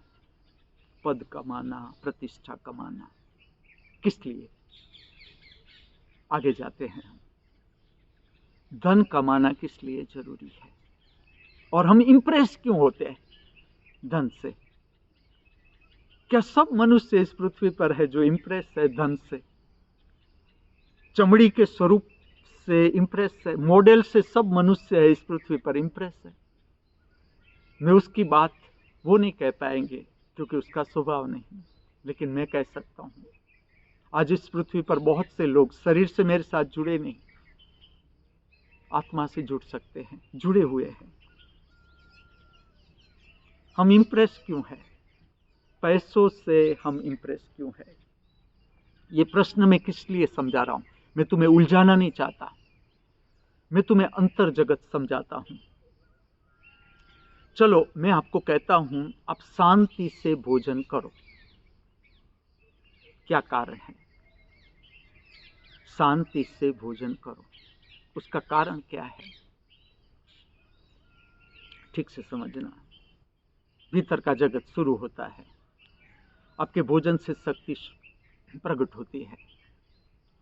पद कमाना, प्रतिष्ठा कमाना, किस लिए? आगे जाते हैं हम। धन कमाना किस लिए जरूरी है और हम इंप्रेस क्यों होते हैं धन से? क्या सब मनुष्य इस पृथ्वी पर है जो इंप्रेस है धन से? चमड़ी के स्वरूप से इंप्रेस है, मॉडल से सब मनुष्य है इस पृथ्वी पर इंप्रेस है। मैं उसकी बात वो नहीं कह पाएंगे क्योंकि उसका स्वभाव नहीं, लेकिन मैं कह सकता हूं आज इस पृथ्वी पर बहुत से लोग शरीर से मेरे साथ जुड़े नहीं, आत्मा से जुड़ सकते हैं, जुड़े हुए हैं। हम इंप्रेस क्यों है? पैसों से हम इंप्रेस क्यों है? ये प्रश्न मैं किस लिए समझा रहा हूं? मैं तुम्हें उलझाना नहीं चाहता, मैं तुम्हें अंतर जगत समझाता हूं। चलो, मैं आपको कहता हूं आप शांति से भोजन करो। क्या कारण है? शांति से भोजन करो, उसका कारण क्या है? ठीक से समझना। भीतर का जगत शुरू होता है, आपके भोजन से शक्ति प्रकट होती है।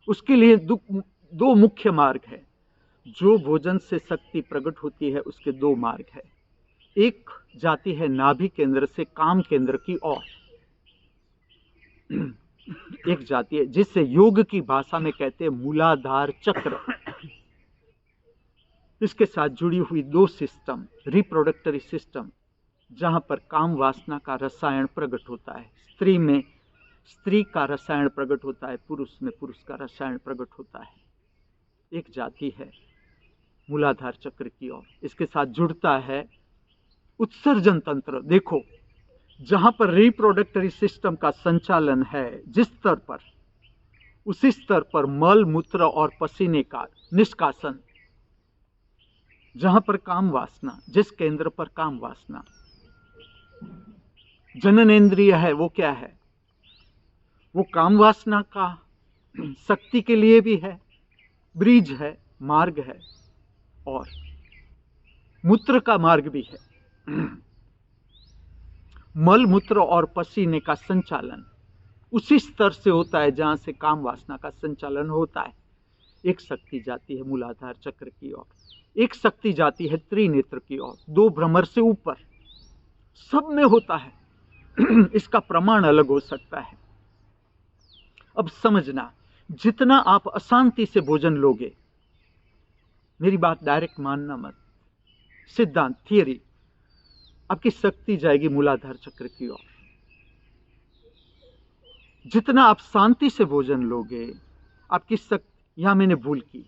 उसके लिए दो मुख्य मार्ग है। जो भोजन से शक्ति प्रकट होती है उसके दो मार्ग है। एक जाती है नाभि केंद्र से काम केंद्र की ओर, एक जाती है जिसे योग की भाषा में कहते हैं मूलाधार चक्र। इसके साथ जुड़ी हुई दो सिस्टम, रिप्रोडक्टरी सिस्टम, जहां पर काम वासना का रसायन प्रकट होता है। स्त्री में स्त्री का रसायन प्रकट होता है, पुरुष में पुरुष का रसायन प्रकट होता है। एक जाति है मूलाधार चक्र की ओर, इसके साथ जुड़ता है उत्सर्जन तंत्र। देखो, जहां पर रिप्रोडक्टरी सिस्टम का संचालन है जिस स्तर पर, उसी स्तर पर मल मूत्र और पसीने का निष्कासन। जहां पर काम वासना, जिस केंद्र पर काम वासना, जननेंद्रिय है, वो क्या है? वो काम वासना का शक्ति के लिए भी है, ब्रिज है, मार्ग है, और मूत्र का मार्ग भी है। मल मूत्र और पसीने का संचालन उसी स्तर से होता है जहां से काम वासना का संचालन होता है। एक शक्ति जाती है मूलाधार चक्र की ओर, एक शक्ति जाती है त्रिनेत्र की ओर, दो भ्रमर से ऊपर। सब में होता है इसका प्रमाण अलग हो सकता है। अब समझना, जितना आप अशांति से भोजन लोगे, मेरी बात डायरेक्ट मानना मत, सिद्धांत, थियरी, आपकी शक्ति जाएगी मूलाधार चक्र की ओर। जितना आप शांति से भोजन लोगे, आपकी शक्ति, यहां मैंने भूल की,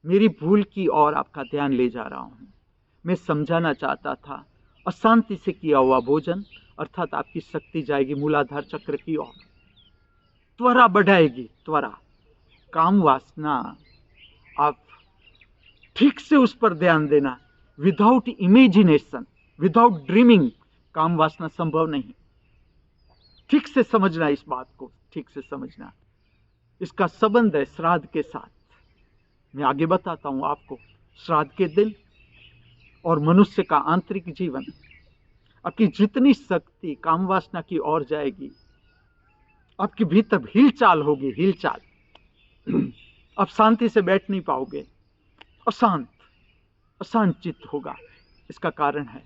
मेरी भूल की ओर आपका ध्यान ले जा रहा हूं। मैं समझाना चाहता था अशांति से किया हुआ भोजन, अर्थात आपकी शक्ति जाएगी मूलाधार चक्र की ओर, त्वरा बढ़ाएगी, त्वरा। काम वासना, आप ठीक से उस पर ध्यान देना, विदाउट इमेजिनेशन, विदाउट ड्रीमिंग काम वासना संभव नहीं। ठीक से समझना, इस बात को ठीक से समझना। इसका संबंध है श्राद्ध के साथ। मैं आगे बताता हूं आपको। श्राद्ध के दिन और मनुष्य का आंतरिक जीवन, आपकी जितनी शक्ति काम वासना की ओर जाएगी, आपके भीतर हिलचाल होगी, हिलचाल। आप शांति से बैठ नहीं पाओगे, अशांत चित्त होगा। इसका कारण है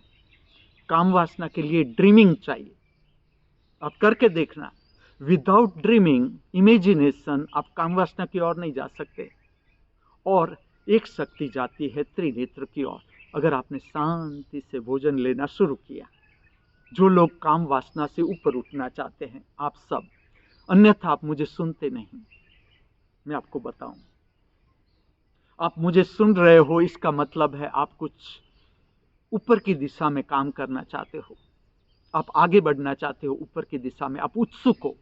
काम वासना के लिए ड्रीमिंग चाहिए। आप करके देखना, विदाउट ड्रीमिंग, इमेजिनेशन, आप काम वासना की ओर नहीं जा सकते। और एक शक्ति जाती है त्रिनेत्र की ओर। अगर आपने शांति से भोजन लेना शुरू किया, जो लोग काम वासना से ऊपर उठना चाहते हैं, आप सब, अन्यथा आप मुझे सुनते नहीं। मैं आपको बताऊं, आप मुझे सुन रहे हो, इसका मतलब है आप कुछ ऊपर की दिशा में काम करना चाहते हो, आप आगे बढ़ना चाहते हो ऊपर की दिशा में, आप उत्सुक हो,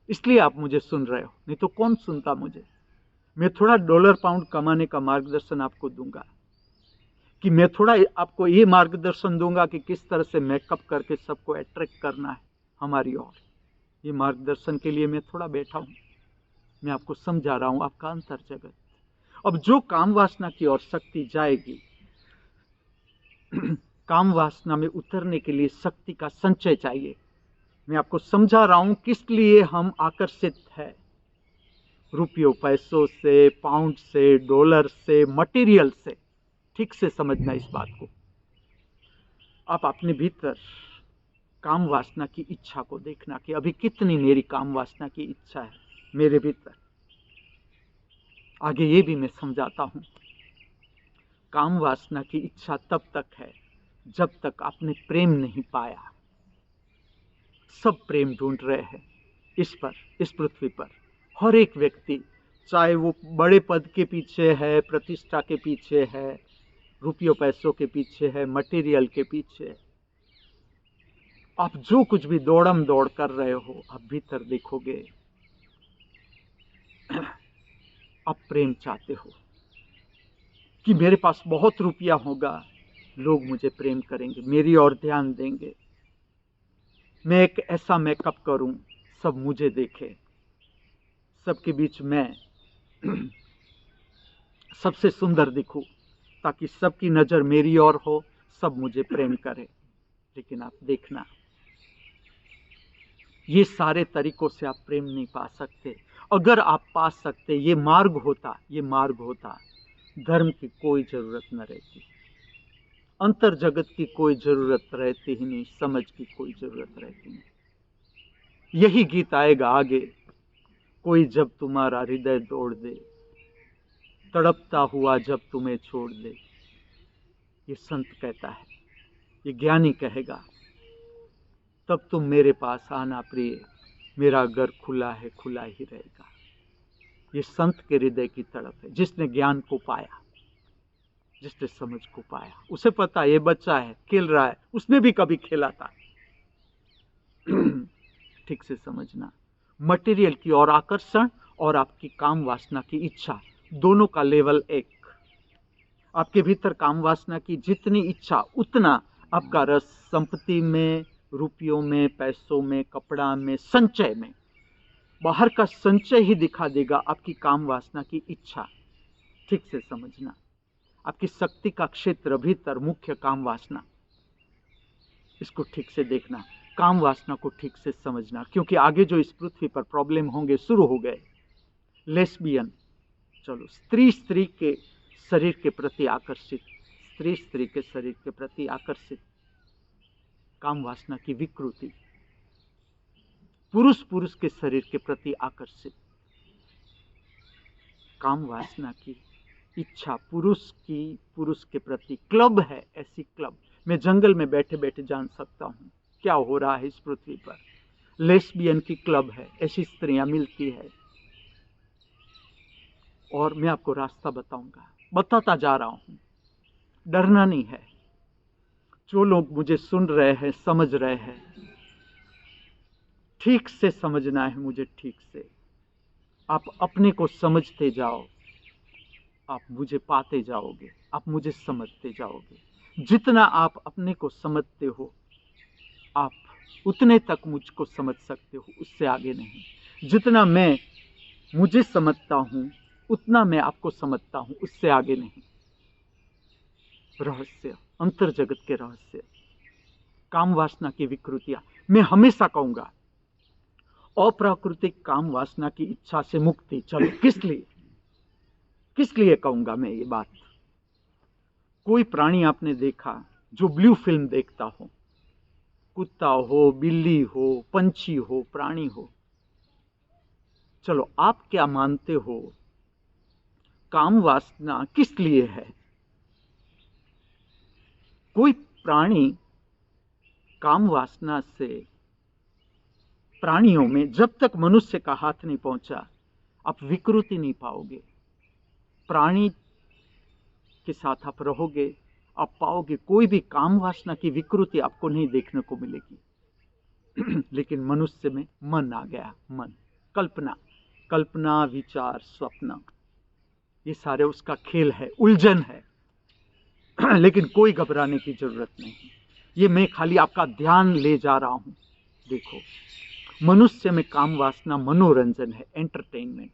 इसलिए आप मुझे सुन रहे हो। नहीं तो कौन सुनता मुझे। मैं थोड़ा डॉलर पाउंड कमाने का मार्गदर्शन आपको दूंगा, कि मैं थोड़ा आपको ये मार्गदर्शन दूंगा कि किस तरह से मेकअप करके सबको अट्रैक्ट करना है हमारी ओर। ये मार्गदर्शन के लिए मैं थोड़ा बैठा हूं, मैं आपको समझा रहा हूं आपका अंतर जगत। अब जो काम वासना की ओर शक्ति जाएगी, काम वासना में उतरने के लिए शक्ति का संचय चाहिए। मैं आपको समझा रहा हूं किस लिए हम आकर्षित है रुपयों पैसों से, पाउंड से, डॉलर से, मटेरियल से। ठीक से समझना इस बात को। आप अपने भीतर काम वासना की इच्छा को देखना कि अभी कितनी मेरी काम वासना की इच्छा है मेरे भीतर। आगे ये भी मैं समझाता हूं। काम वासना की इच्छा तब तक है जब तक आपने प्रेम नहीं पाया। सब प्रेम ढूंढ रहे हैं इस पृथ्वी पर। हर एक व्यक्ति, चाहे वो बड़े पद के पीछे है, प्रतिष्ठा के पीछे है, रुपयों पैसों के पीछे है, मटेरियल के पीछे, आप जो कुछ भी दौड़म दौड़ कर रहे हो, आप भीतर देखोगे आप प्रेम चाहते हो कि मेरे पास बहुत रुपया होगा, लोग मुझे प्रेम करेंगे, मेरी ओर ध्यान देंगे, मैं एक ऐसा मेकअप करूं सब मुझे देखे, सबके बीच मैं सबसे सुंदर दिखूं, ताकि सबकी नजर मेरी ओर हो, सब मुझे प्रेम करे। लेकिन आप देखना, ये सारे तरीकों से आप प्रेम नहीं पा सकते। अगर आप पा सकते, ये मार्ग होता, धर्म की कोई जरूरत न रहती, अंतर जगत की कोई जरूरत रहती ही नहीं, समझ की कोई जरूरत रहती नहीं। यही गीत आएगा आगे, कोई जब तुम्हारा हृदय तोड़ दे, तड़पता हुआ जब तुम्हें छोड़ दे। ये संत कहता है, ये ज्ञानी कहेगा, तब तुम मेरे पास आना प्रिय, मेरा घर खुला है, खुला ही रहेगा। ये संत के हृदय की तड़प है, जिसने ज्ञान को पाया, जिसने समझ को पाया। उसे पता है ये बच्चा है, खेल रहा है, उसने भी कभी खेला था। ठीक से समझना, मटेरियल की ओर आकर्षण और आपकी काम वासना की इच्छा, दोनों का लेवल एक। आपके भीतर काम वासना की जितनी इच्छा, उतना आपका रस संपत्ति में, रुपयों में, पैसों में, कपड़ा में, संचय में। बाहर का संचय ही दिखा देगा आपकी काम वासना की इच्छा। ठीक से समझना, आपकी शक्ति का क्षेत्र भीतर मुख्य काम वासना, इसको ठीक से देखना, काम वासना को ठीक से समझना। क्योंकि आगे जो इस पृथ्वी पर प्रॉब्लम होंगे, शुरू हो गए। लेस्बियन, चलो, स्त्री के शरीर के प्रति आकर्षित, स्त्री के शरीर के प्रति आकर्षित, काम वासना की विकृति। पुरुष के शरीर के प्रति आकर्षित, काम वासना की इच्छा। पुरुष के प्रति क्लब है, ऐसी क्लब मैं जंगल में बैठे बैठे जान सकता हूँ क्या हो रहा है इस पृथ्वी पर। लेस्बियन की क्लब है, ऐसी स्त्रियां मिलती है। और मैं आपको रास्ता बताऊंगा, बताता जा रहा हूं, डरना नहीं है। जो लोग मुझे सुन रहे हैं, समझ रहे हैं, ठीक से समझना है मुझे, ठीक से। आप अपने को समझते जाओ, आप मुझे पाते जाओगे, आप मुझे समझते जाओगे। जितना आप अपने को समझते हो आप उतने तक मुझको समझ सकते हो, उससे आगे नहीं। जितना मैं मुझे समझता हूं उतना मैं आपको समझता हूं, उससे आगे नहीं। रहस्य, अंतर जगत के रहस्य, काम वासना की विकृतियां। मैं हमेशा कहूंगा अप्राकृतिक काम वासना की इच्छा से मुक्ति। चलो किस लिए कहूंगा मैं ये बात? कोई प्राणी आपने देखा जो ब्लू फिल्म देखता हो, कुत्ता हो, बिल्ली हो, पंछी हो, प्राणी हो, चलो आप क्या मानते हो काम वासना किस लिए है? कोई प्राणी काम वासना से, प्राणियों में जब तक मनुष्य का हाथ नहीं पहुंचा आप विकृति नहीं पाओगे। प्राणी के साथ आप रहोगे, आप पाओगे कोई भी काम वासना की विकृति आपको नहीं देखने को मिलेगी। लेकिन मनुष्य में मन आ गया, मन, कल्पना, विचार, स्वप्न, ये सारे उसका खेल है, उलझन है। लेकिन कोई घबराने की जरूरत नहीं। ये मैं खाली आपका ध्यान ले जा रहा हूं। देखो, मनुष्य में काम वासना मनोरंजन है, एंटरटेनमेंट।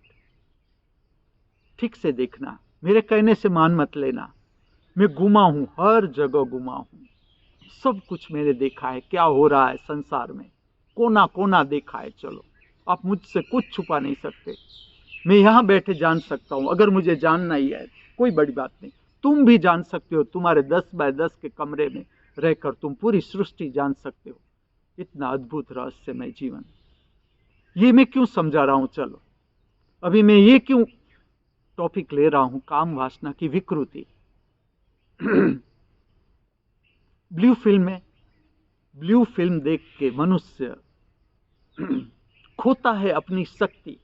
ठीक से देखना, मेरे कहने से मान मत लेना। मैं घुमा हूं, हर जगह घुमा हूं, सब कुछ मैंने देखा है क्या हो रहा है संसार में, कोना कोना देखा है। चलो, आप मुझसे कुछ छुपा नहीं सकते। मैं यहां बैठे जान सकता हूं, अगर मुझे जानना ही है कोई बड़ी बात नहीं। तुम भी जान सकते हो, तुम्हारे 10 बाय 10 के कमरे में रहकर तुम पूरी सृष्टि जान सकते हो। इतना अद्भुत रहस्यमय जीवन। ये मैं क्यों समझा रहा हूं? चलो, अभी मैं ये क्यों टॉपिक ले रहा हूं, काम वासना की विकृति। ब्लू फिल्म देख के मनुष्य खोता है अपनी शक्ति।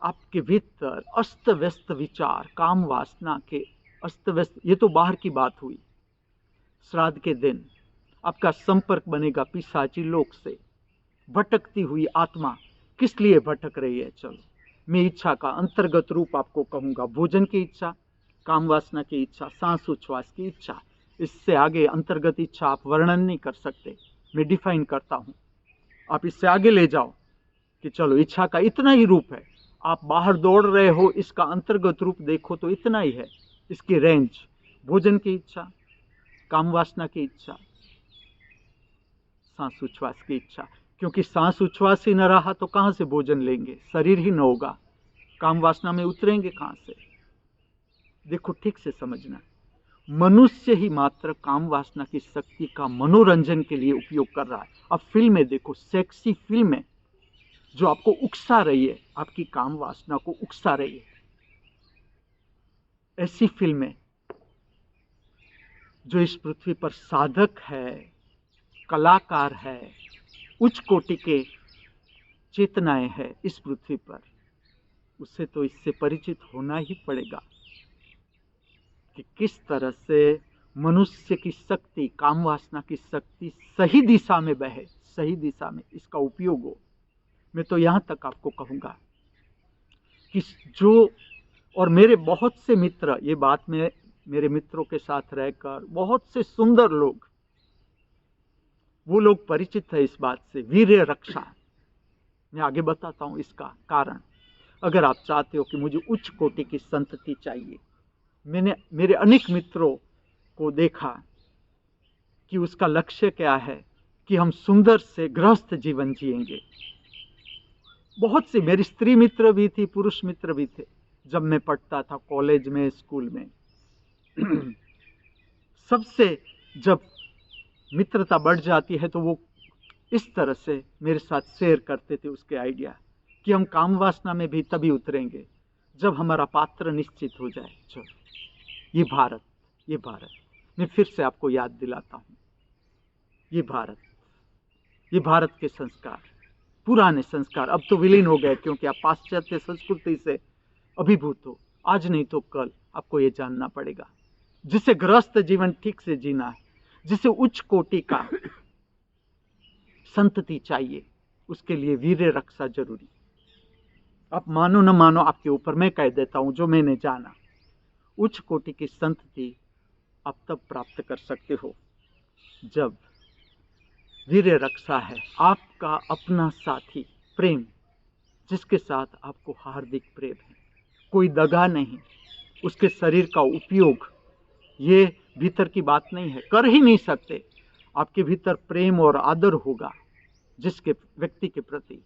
आपके भीतर अस्त व्यस्त विचार, काम वासना के अस्त व्यस्त, ये तो बाहर की बात हुई। श्राद्ध के दिन आपका संपर्क बनेगा पिशाची लोक से। भटकती हुई आत्मा किस लिए भटक रही है? चलो, मैं इच्छा का अंतर्गत रूप आपको कहूंगा। भोजन की इच्छा, काम वासना की इच्छा, सांस उच्छ्वास की इच्छा। इससे आगे अंतर्गत इच्छा आप वर्णन नहीं कर सकते, मैं डिफाइन करता हूं। आप इससे आगे ले जाओ कि चलो इच्छा का इतना ही रूप है, आप बाहर दौड़ रहे हो, इसका अंतर्गत रूप देखो तो इतना ही है, इसकी रेंज। भोजन की इच्छा, काम वासना की इच्छा, सांस उच्छ्वास की इच्छा। क्योंकि सांस उच्छ्वास ही न रहा तो कहां से भोजन लेंगे? शरीर ही न होगा, काम वासना में उतरेंगे कहां से? देखो, ठीक से समझना, मनुष्य ही मात्र काम वासना की शक्ति का मनोरंजन के लिए उपयोग कर रहा है। अब फिल्में देखो, सेक्सी फिल्में जो आपको उकसा रही है, आपकी काम वासना को उकसा रही है। ऐसी फिल्में जो इस पृथ्वी पर साधक है, कलाकार है, उच्च कोटि के चेतनाएं है इस पृथ्वी पर, उसे तो इससे परिचित होना ही पड़ेगा कि किस तरह से मनुष्य की शक्ति, काम वासना की शक्ति सही दिशा में बहे, सही दिशा में इसका उपयोग हो। मैं तो यहां तक आपको कहूंगा कि जो, और मेरे बहुत से मित्र, ये बात में मेरे मित्रों के साथ रहकर बहुत से सुंदर लोग, वो लोग परिचित है इस बात से, वीर्य रक्षा। मैं आगे बताता हूं इसका कारण। अगर आप चाहते हो कि मुझे उच्च कोटि की संतति चाहिए, मैंने मेरे अनेक मित्रों को देखा कि उसका लक्ष्य क्या है कि हम सुंदर से गृहस्थ जीवन जिएंगे। बहुत सी मेरी स्त्री मित्र भी थी, पुरुष मित्र भी थे, जब मैं पढ़ता था कॉलेज में, स्कूल में। सबसे जब मित्रता बढ़ जाती है तो वो इस तरह से मेरे साथ शेयर करते थे उसके आइडिया कि हम काम वासना में भी तभी उतरेंगे जब हमारा पात्र निश्चित हो जाए। चलो, ये भारत, मैं फिर से आपको याद दिलाता हूं, ये भारत के संस्कार, पुराने संस्कार अब तो विलीन हो गए, क्योंकि आप पाश्चात्य संस्कृति से अभिभूत हो। आज नहीं तो कल आपको ये जानना पड़ेगा। जिसे गृहस्थ जीवन ठीक से जीना है, जिसे उच्च कोटि का संतति चाहिए, उसके लिए वीर्य रक्षा जरूरी। आप मानो न मानो, आपके ऊपर मैं कह देता हूं जो मैंने जाना। उच्च कोटि की संतति आप तब प्राप्त कर सकते हो जब वीर्य रक्षा है, आपका अपना साथी प्रेम, जिसके साथ आपको हार्दिक प्रेम है, कोई दगा नहीं, उसके शरीर का उपयोग ये भीतर की बात नहीं है, कर ही नहीं सकते। आपके भीतर प्रेम और आदर होगा जिसके व्यक्ति के प्रति,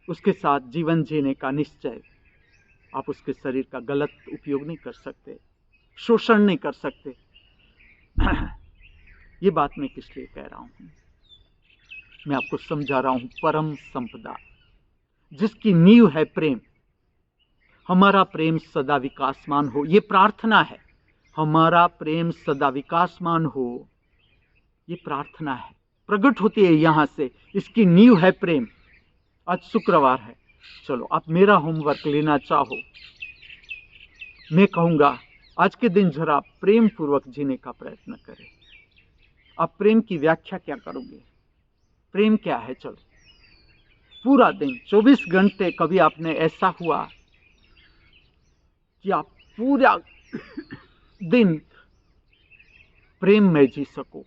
उसके साथ जीवन जीने का निश्चय। आप उसके शरीर का गलत उपयोग नहीं कर सकते, शोषण नहीं कर सकते। ये बात मैं किस लिए कह रहा हूं? मैं आपको समझा रहा हूं, परम संपदा जिसकी नींव है प्रेम, हमारा प्रेम सदा विकासमान हो, ये प्रार्थना है। हमारा प्रेम सदा विकासमान हो, ये प्रार्थना है, प्रकट होती है यहां से। इसकी नींव है प्रेम। आज शुक्रवार है, चलो आप मेरा होमवर्क लेना चाहो, मैं कहूंगा आज के दिन जरा प्रेम पूर्वक जीने का प्रयत्न करें। आप प्रेम की व्याख्या क्या करोगे? प्रेम क्या है? चलो पूरा दिन 24 घंटे कभी आपने ऐसा हुआ कि आप पूरा दिन प्रेम में जी सको,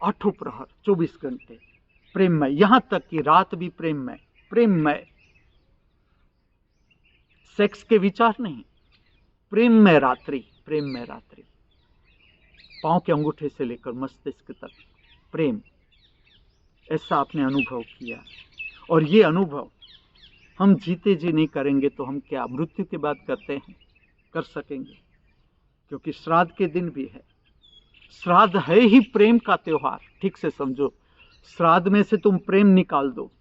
आठों प्रहर 24 घंटे प्रेम में, यहां तक कि रात भी प्रेम में, प्रेम में, सेक्स के विचार नहीं, प्रेम में रात्रि, प्रेम में रात्रि, पांव के अंगूठे से लेकर मस्तिष्क तक प्रेम, ऐसा आपने अनुभव किया। और ये अनुभव हम जीते जी नहीं करेंगे तो हम क्या मृत्यु के बाद करते हैं, कर सकेंगे? क्योंकि श्राद्ध के दिन भी है। श्राद्ध है ही प्रेम का त्योहार, ठीक से समझो। श्राद्ध में से तुम प्रेम निकाल दो,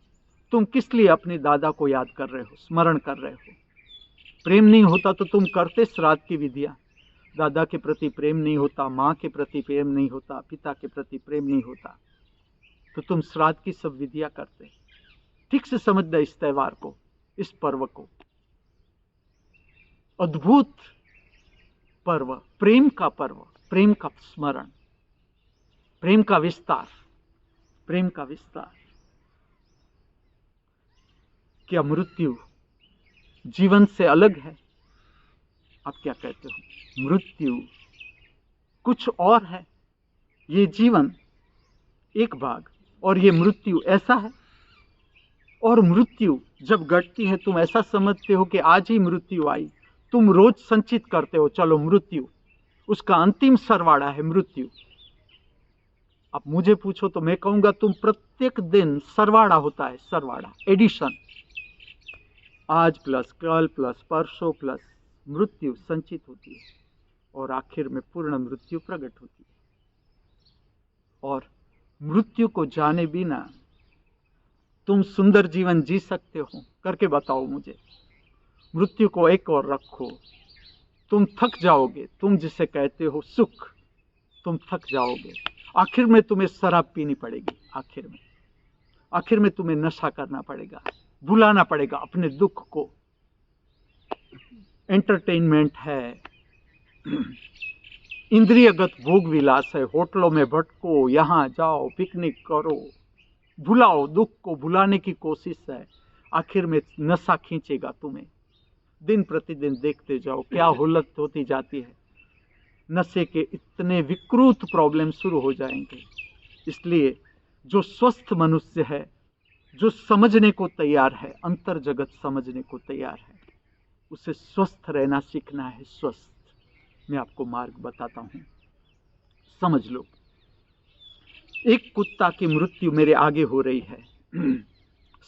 तुम किस लिए अपने दादा को याद कर रहे हो, स्मरण कर रहे हो? प्रेम नहीं होता तो तुम करते श्राद्ध की विधियां? दादा के प्रति प्रेम नहीं होता, माँ के प्रति प्रेम नहीं होता, पिता के प्रति प्रेम नहीं होता, तो तुम श्राद्ध की सब विधियां करते। ठीक से समझना इस त्योहार को, इस पर्व को। अद्भुत पर्व, प्रेम का पर्व, प्रेम का स्मरण, प्रेम का विस्तार, प्रेम का विस्तार। क्या मृत्यु जीवन से अलग है? आप क्या कहते हो? मृत्यु कुछ और है, ये जीवन एक भाग और ये मृत्यु ऐसा है। और मृत्यु जब घटती है तुम ऐसा समझते हो कि आज ही मृत्यु आई, तुम रोज संचित करते हो, चलो मृत्यु, उसका अंतिम सरवाड़ा है मृत्यु। अब मुझे पूछो तो मैं कहूंगा तुम प्रत्येक दिन सरवाड़ा होता है, सरवाड़ा, एडिशन, आज प्लस कल प्लस परसों प्लस मृत्यु संचित होती है और आखिर में पूर्ण मृत्यु प्रकट होती है। और मृत्यु को जाने बिना तुम सुंदर जीवन जी सकते हो? करके बताओ मुझे। मृत्यु को एक और रखो, तुम थक जाओगे। तुम जिसे कहते हो सुख, तुम थक जाओगे। आखिर में तुम्हें शराब पीनी पड़ेगी, आखिर में तुम्हें नशा करना पड़ेगा, भुलाना पड़ेगा अपने दुख को। एंटरटेनमेंट है, इंद्रियगत भोग विलास है, होटलों में भटको, यहां जाओ, पिकनिक करो, भुलाओ, दुख को भुलाने की कोशिश है। आखिर में नशा खींचेगा तुम्हें। दिन प्रतिदिन देखते जाओ क्या हुलत होती जाती है। नशे के इतने विकृत प्रॉब्लम शुरू हो जाएंगे। इसलिए जो स्वस्थ मनुष्य है, जो समझने को तैयार है, अंतर जगत समझने को तैयार है, उसे स्वस्थ रहना सीखना है। स्वस्थ, मैं आपको मार्ग बताता हूं, समझ लो। एक कुत्ता की मृत्यु मेरे आगे हो रही है।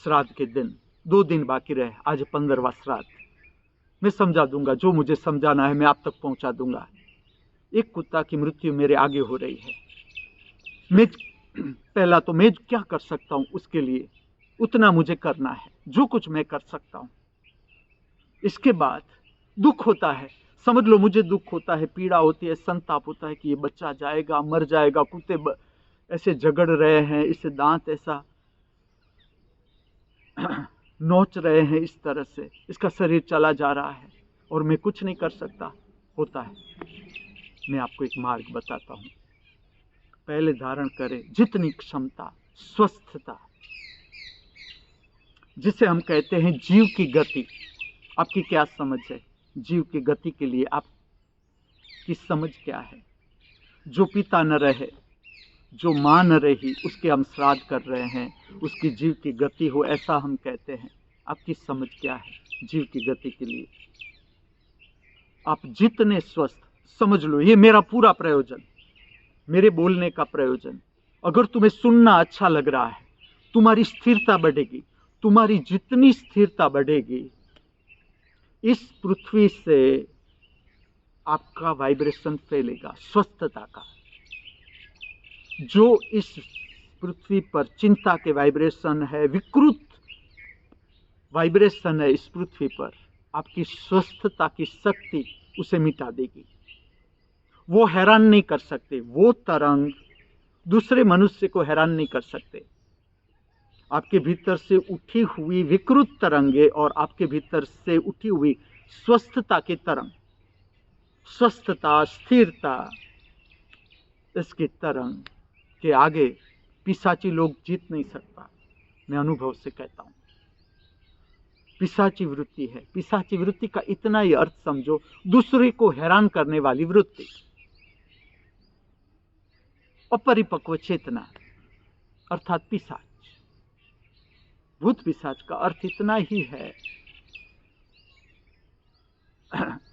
श्राद्ध के दिन 2 दिन बाकी रहे, आज 15वां श्राद्ध। मैं समझा दूंगा, जो मुझे समझाना है मैं आप तक पहुंचा दूंगा। एक कुत्ता की मृत्यु मेरे आगे हो रही है। मैं पहला तो मैं क्या कर सकता हूं उसके लिए, उतना मुझे करना है, जो कुछ मैं कर सकता हूं। इसके बाद दुख होता है, समझ लो मुझे दुख होता है, पीड़ा होती है, संताप होता है कि ये बच्चा जाएगा, मर जाएगा, कुत्ते ऐसे झगड़ रहे हैं, इससे दांत ऐसा नोच रहे हैं, इस तरह से इसका शरीर चला जा रहा है और मैं कुछ नहीं कर सकता। होता है। मैं आपको एक मार्ग बताता हूं। पहले धारण करें जितनी क्षमता, स्वस्थता, जिसे हम कहते हैं जीव की गति। आपकी क्या समझ है जीव की गति के लिए? आप आपकी समझ क्या है? जो पिता न रहे, जो माँ न रही, उसके हम श्राद्ध कर रहे हैं, उसकी जीव की गति हो ऐसा हम कहते हैं। आपकी समझ क्या है जीव की गति के लिए? आप जितने स्वस्थ, समझ लो, ये मेरा पूरा प्रयोजन, मेरे बोलने का प्रयोजन। अगर तुम्हें सुनना अच्छा लग रहा है, तुम्हारी स्थिरता बढ़ेगी। तुम्हारी जितनी स्थिरता बढ़ेगी, इस पृथ्वी से आपका वाइब्रेशन फैलेगा स्वस्थता का। जो इस पृथ्वी पर चिंता के वाइब्रेशन है, विकृत वाइब्रेशन है इस पृथ्वी पर, आपकी स्वस्थता की शक्ति उसे मिटा देगी। वो हैरान नहीं कर सकते, वो तरंग दूसरे मनुष्य को हैरान नहीं कर सकते। आपके भीतर से उठी हुई विकृत तरंगे और आपके भीतर से उठी हुई स्वस्थता की तरंग, स्वस्थता, स्थिरता, इसकी तरंग के आगे पिशाची लोग जीत नहीं सकता। मैं अनुभव से कहता हूं, पिशाची वृत्ति है। पिशाची वृत्ति का इतना ही अर्थ समझो, दूसरे को हैरान करने वाली वृत्ति, अपरिपक्व चेतना अर्थात पिशाच। भूत पिशाच का अर्थ इतना ही है,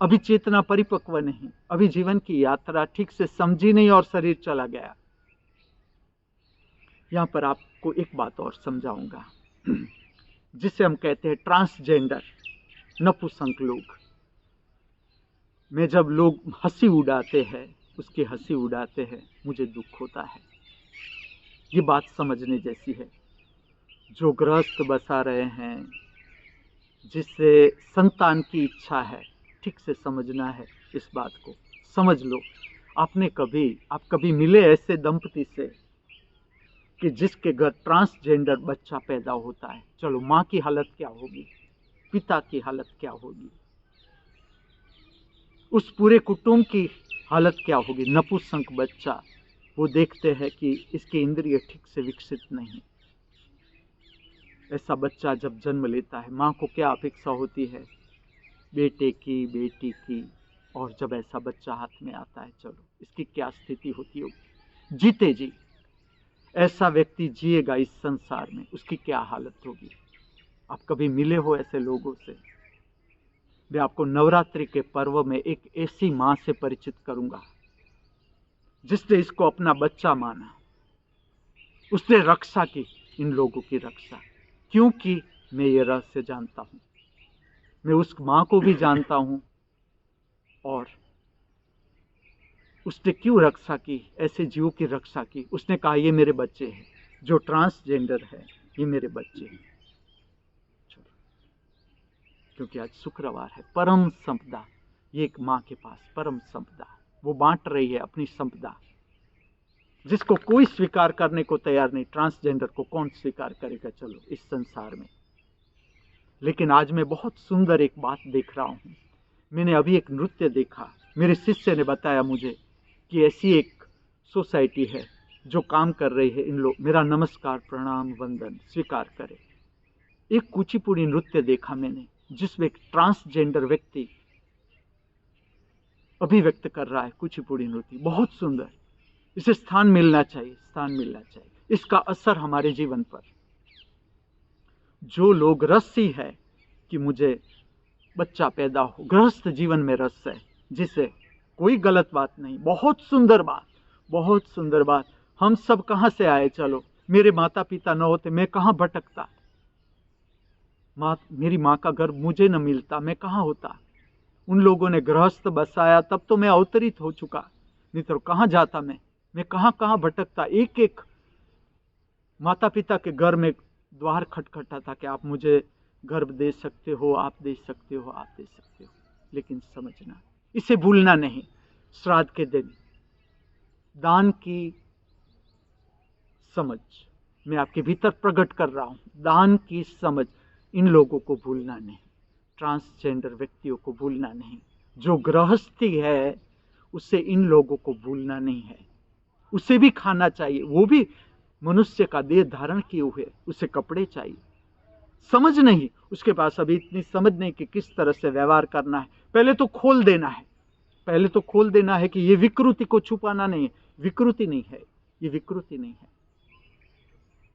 अभी चेतना परिपक्व नहीं, अभी जीवन की यात्रा ठीक से समझी नहीं और शरीर चला गया। यहां पर आपको एक बात और समझाऊंगा, जिसे हम कहते हैं ट्रांसजेंडर, नपुंसक लोग। में जब लोग हंसी उड़ाते हैं, उसकी हंसी उड़ाते हैं, मुझे दुख होता है। ये बात समझने जैसी है। जो गृहस्थ बसा रहे हैं, जिससे संतान की इच्छा है, ठीक से समझना है इस बात को। समझ लो, आप कभी मिले ऐसे दंपति से कि जिसके घर ट्रांसजेंडर बच्चा पैदा होता है? चलो, माँ की हालत क्या होगी, पिता की हालत क्या होगी, उस पूरे कुटुंब की हालत क्या होगी? नपुंसक बच्चा, वो देखते हैं कि इसकी इंद्रिय ठीक से विकसित नहीं। ऐसा बच्चा जब जन्म लेता है, माँ को क्या अपेक्षा होती है? बेटे की, बेटी की। और जब ऐसा बच्चा हाथ में आता है, चलो इसकी क्या स्थिति होती होगी? जीते जी ऐसा व्यक्ति जिएगा इस संसार में, उसकी क्या हालत होगी? आप कभी मिले हो ऐसे लोगों से? मैं आपको नवरात्रि के पर्व में एक ऐसी मां से परिचित करूंगा जिसने इसको अपना बच्चा माना, उसने रक्षा की, इन लोगों की रक्षा। क्योंकि मैं ये रहस्य जानता हूं, मैं उस मां को भी जानता हूं, और उसने क्यों रक्षा की, ऐसे जीवों की रक्षा की। उसने कहा ये मेरे बच्चे हैं, जो ट्रांसजेंडर है ये मेरे बच्चे हैं। चलो, क्योंकि आज शुक्रवार है, परम संपदा, ये एक माँ के पास परम संपदा, वो बांट रही है अपनी संपदा, जिसको कोई स्वीकार करने को तैयार नहीं। ट्रांसजेंडर को कौन स्वीकार करेगा चलो इस संसार में? लेकिन आज मैं बहुत सुंदर एक बात देख रहा हूं। मैंने अभी एक नृत्य देखा, मेरे शिष्य ने बताया मुझे कि ऐसी एक सोसाइटी है जो काम कर रही है। इन लोग मेरा नमस्कार, प्रणाम, वंदन स्वीकार करें। एक कुचिपुड़ी नृत्य देखा मैंने, जिसमें एक ट्रांसजेंडर व्यक्ति अभिव्यक्त कर रहा है कुचिपुड़ी नृत्य। बहुत सुंदर, इसे स्थान मिलना चाहिए, स्थान मिलना चाहिए। इसका असर हमारे जीवन पर, जो लोग रस्सी है कि मुझे बच्चा पैदा हो, गृहस्थ जीवन में रस है, जिसे कोई गलत बात नहीं, बहुत सुंदर बात, बहुत सुंदर बात। हम सब कहां से आए? चलो, मेरे माता पिता न होते मैं कहां भटकता, मेरी माँ का घर मुझे न मिलता, मैं कहां होता। उन लोगों ने गृहस्थ बसाया, तब तो मैं अवतरित हो चुका, नहीं तो कहां जाता मैं कहां कहां भटकता। एक एक माता पिता के घर में द्वार खटखटाता कि आप मुझे गर्भ दे सकते हो, आप दे सकते हो, आप दे सकते हो। लेकिन समझना, इसे भूलना नहीं। श्राद्ध के दिन दान की समझ मैं आपके भीतर प्रकट कर रहा हूं, दान की समझ, इन लोगों को भूलना नहीं, ट्रांसजेंडर व्यक्तियों को भूलना नहीं। जो गृहस्थी है उसे इन लोगों को भूलना नहीं है। उसे भी खाना चाहिए, वो भी मनुष्य का देह धारण किए हुए, उसे कपड़े चाहिए। समझ नहीं, उसके पास अभी इतनी समझ नहीं कि किस तरह से व्यवहार करना है। पहले तो खोल देना है, पहले तो खोल देना है कि ये विकृति को छुपाना नहीं है, विकृति नहीं है, ये विकृति नहीं है,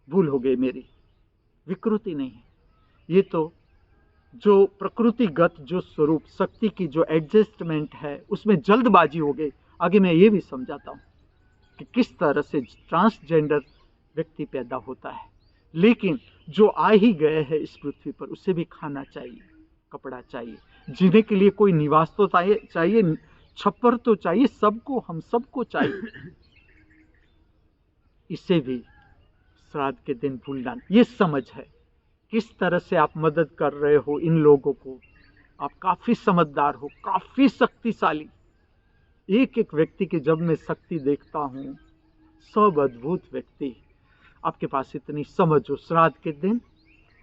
भूल हो गई मेरी, विकृति नहीं है, ये तो जो प्रकृतिगत जो स्वरूप शक्ति की जो एडजस्टमेंट है उसमें जल्दबाजी हो गई। आगे मैं ये भी समझाता हूँ कि किस तरह से ट्रांसजेंडर व्यक्ति पैदा होता है, लेकिन जो आ ही गए हैं इस पृथ्वी पर उसे भी खाना चाहिए, कपड़ा चाहिए, जीने के लिए कोई निवास तो चाहिए, छप्पर तो चाहिए, सबको, हम सबको चाहिए। इसे भी श्राद्ध के दिन भूलना, ये समझ है किस तरह से आप मदद कर रहे हो इन लोगों को। आप काफी समझदार हो, काफी शक्तिशाली। एक एक व्यक्ति की जब मैं शक्ति देखता हूँ, सब अद्भुत व्यक्ति, आपके पास इतनी समझ हो श्राद्ध के दिन।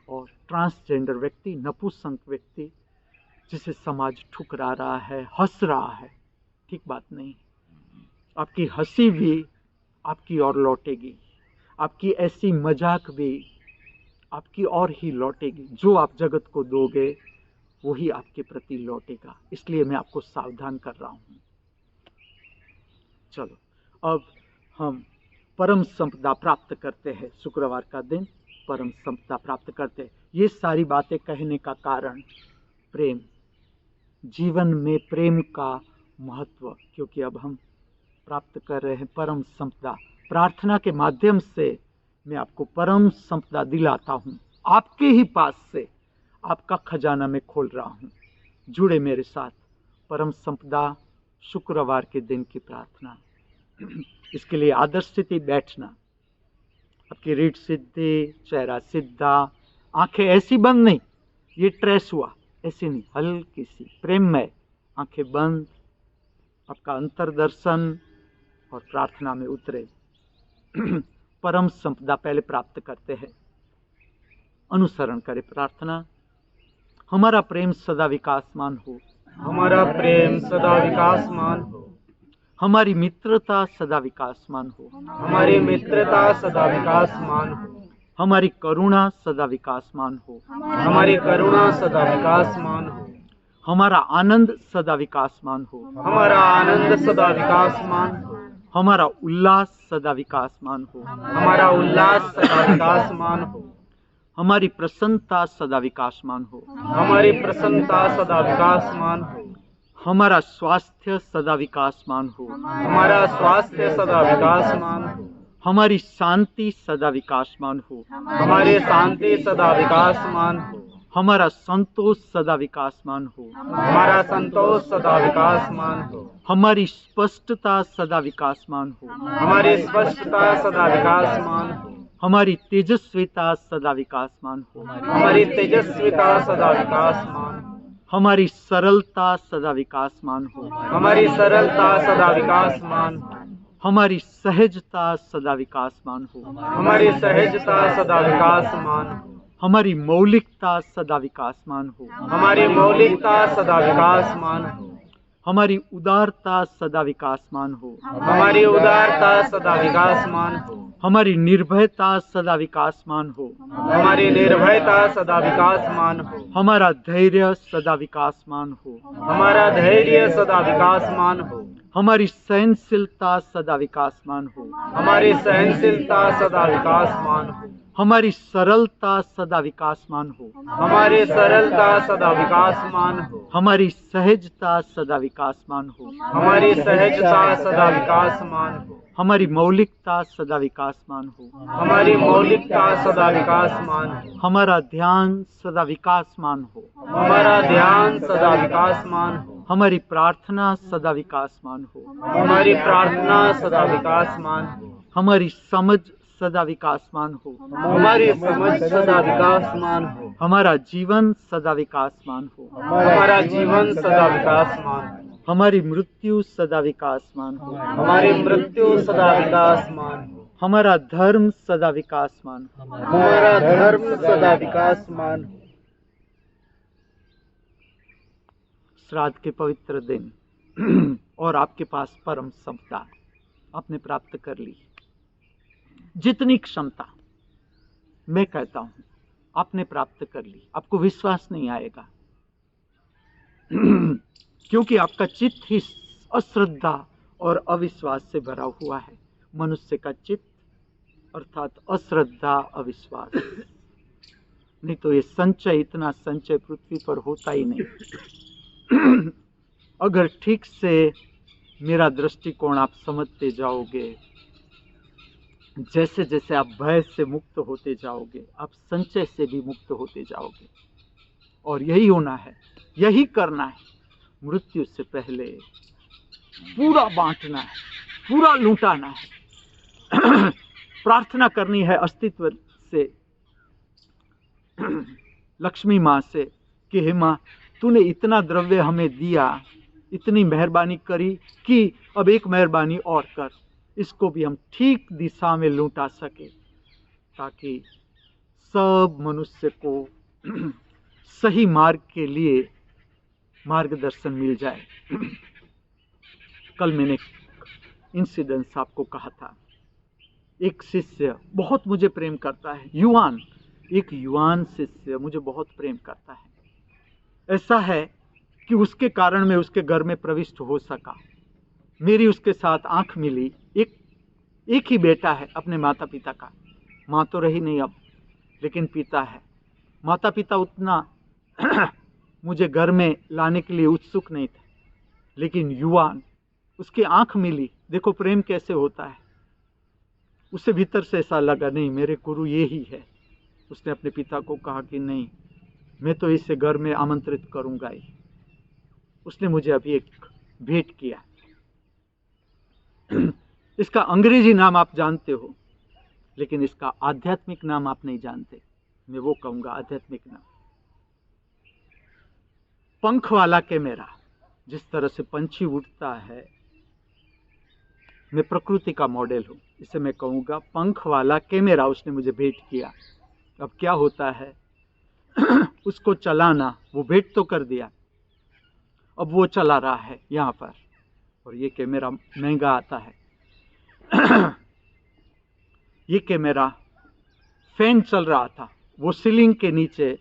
और ट्रांसजेंडर व्यक्ति, नपुंसक व्यक्ति जिसे समाज ठुकरा रहा है, हंस रहा है, ठीक बात नहीं, आपकी हंसी भी आपकी ओर लौटेगी, आपकी ऐसी मजाक भी आपकी ओर ही लौटेगी। जो आप जगत को दोगे वही आपके प्रति लौटेगा, इसलिए मैं आपको सावधान कर रहा हूँ। चलो अब हम परम संपदा प्राप्त करते हैं, शुक्रवार का दिन परम संपदा प्राप्त करते हैं। ये सारी बातें कहने का कारण प्रेम, जीवन में प्रेम का महत्व, क्योंकि अब हम प्राप्त कर रहे हैं परम संपदा। प्रार्थना के माध्यम से मैं आपको परम संपदा दिलाता हूँ, आपके ही पास से, आपका खजाना में खोल रहा हूँ। जुड़े मेरे साथ। परम संपदा शुक्रवार के दिन की प्रार्थना। इसके लिए आदर्श स्थिति बैठना, आपकी रीढ़ सीधी, चेहरा सीधा, आंखें ऐसी बंद नहीं, ये ट्रेस हुआ, ऐसी नहीं, हल्की सी प्रेममय, आंखें बंद, आपका अंतर्दर्शन, और प्रार्थना में उतरे। परम संपदा पहले प्राप्त करते हैं, अनुसरण करें प्रार्थना। हमारा प्रेम सदा विकासमान हो, हमारा प्रेम सदा विकासमान हो, हमारी मित्रता सदा विकासमान हो, हमारी मित्रता सदा विकासमान हो, हमारी करुणा सदा विकासमान हो, हमारी करुणा सदा विकासमान हो, हमारा आनंद सदा विकासमान हो, हमारा आनंद सदा विकासमान हो, हमारा उल्लास सदा विकासमान हो, हमारा उल्लास सदा विकासमान हो, हमारी प्रसन्नता सदा विकासमान हो, हमारी प्रसन्नता सदा विकासमान हो, हमारा स्वास्थ्य सदा विकासमान हो, हमारा स्वास्थ्य सदा विकासमान हो, हमारी शांति सदा विकासमान हो, हमारी शांति सदा विकासमान हो, हमारा संतोष सदा विकासमान हो, हमारा संतोष सदा विकासमान हो, हमारी स्पष्टता सदा विकासमान हो, हमारी स्पष्टता सदा विकासमान हो, हमारी तेजस्विता सदा विकासमान हो, हमारी तेजस्विता सदा विकासमान हो, हमारी सरलता सदा विकासमान हो, हमारी सरलता सदा विकासमान हो, हमारी सहजता सदा विकासमान हो, हमारी सहजता सदा विकासमान हो, हमारी मौलिकता सदा विकासमान हो, हमारी मौलिकता सदा विकासमान हो, हमारी उदारता सदा विकासमान हो, हमारी उदारता सदा विकासमान हो, हमारी निर्भयता सदा विकासमान हो, हमारी निर्भयता सदा विकासमान हो, हमारा धैर्य सदा विकासमान हो, हमारा धैर्य सदा विकासमान हो, हमारी सहनशीलता सदा विकासमान हो, हमारी सहनशीलता सदा विकासमान हो, हमारी सरलता सदा विकासमान हो, हमारी सरलता सदा विकासमान हो, हमारी सहजता सदा विकासमान हो, हमारी सहजता सदा विकासमान हो, हमारी मौलिकता सदा विकासमान हो, हमारी मौलिकता सदा विकासमान हो, हमारा ध्यान सदा विकासमान हो, हमारा ध्यान सदा विकासमान हो, हमारी प्रार्थना सदा विकासमान हो, हमारी प्रार्थना सदा विकासमान हो, हमारी समझ सदा विकासमान हो, हमारी समझ सदा विकासमान हो, हमारा जीवन सदा विकासमान हो, हमारा जीवन सदा विकासमान हो, हमारी मृत्यु सदा विकासमान हो, हमारी मृत्यु सदा विकासमान हो, हमारा धर्म सदा विकासमान हो, हमारा धर्म सदा विकासमान हो। श्राद्ध के पवित्र दिन और आपके पास परम संपदा आपने प्राप्त कर ली। जितनी क्षमता मैं कहता हूं आपने प्राप्त कर ली, आपको विश्वास नहीं आएगा क्योंकि आपका चित्त ही अश्रद्धा और अविश्वास से भरा हुआ है। मनुष्य का चित्त अर्थात अश्रद्धा, अविश्वास, नहीं तो ये संचय, इतना संचय पृथ्वी पर होता ही नहीं। अगर ठीक से मेरा दृष्टिकोण आप समझते जाओगे, जैसे जैसे आप भय से मुक्त होते जाओगे, आप संचय से भी मुक्त होते जाओगे। और यही होना है, यही करना है। मृत्यु से पहले पूरा बांटना है, पूरा लूटाना है। प्रार्थना करनी है अस्तित्व से, लक्ष्मी माँ से कि हे माँ, तूने इतना द्रव्य हमें दिया, इतनी मेहरबानी करी कि अब एक मेहरबानी और कर, इसको भी हम ठीक दिशा में लूटा सके, ताकि सब मनुष्य को सही मार्ग के लिए मार्गदर्शन मिल जाए। कल मैंने इंसिडेंस आपको कहा था, एक शिष्य बहुत मुझे प्रेम करता है, युवान, एक युवान शिष्य मुझे बहुत प्रेम करता है। ऐसा है कि उसके कारण मैं उसके घर में प्रविष्ट हो सका। मेरी उसके साथ आंख मिली। एक ही बेटा है अपने माता पिता का, माँ तो रही नहीं अब, लेकिन पिता है। माता पिता उतना मुझे घर में लाने के लिए उत्सुक नहीं थे, लेकिन युवान, उसकी आंख मिली। देखो प्रेम कैसे होता है। उसे भीतर से ऐसा लगा, नहीं मेरे गुरु ये ही है। उसने अपने पिता को कहा कि नहीं, मैं तो इसे घर में आमंत्रित करूंगा ही। उसने मुझे अभी एक भेंट किया। इसका अंग्रेजी नाम आप जानते हो, लेकिन इसका आध्यात्मिक नाम आप नहीं जानते। मैं वो कहूंगा आध्यात्मिक नाम, पंख वाला कैमरा। जिस तरह से पंछी उड़ता है, मैं प्रकृति का मॉडल हूं, इसे मैं कहूंगा पंख वाला कैमरा। उसने मुझे भेंट किया। अब क्या होता है, उसको चलाना, वो भेंट तो कर दिया, अब वो चला रहा है यहाँ पर, और ये कैमरा महंगा आता है। ये कैमरा फैन चल रहा था, वो सीलिंग के नीचे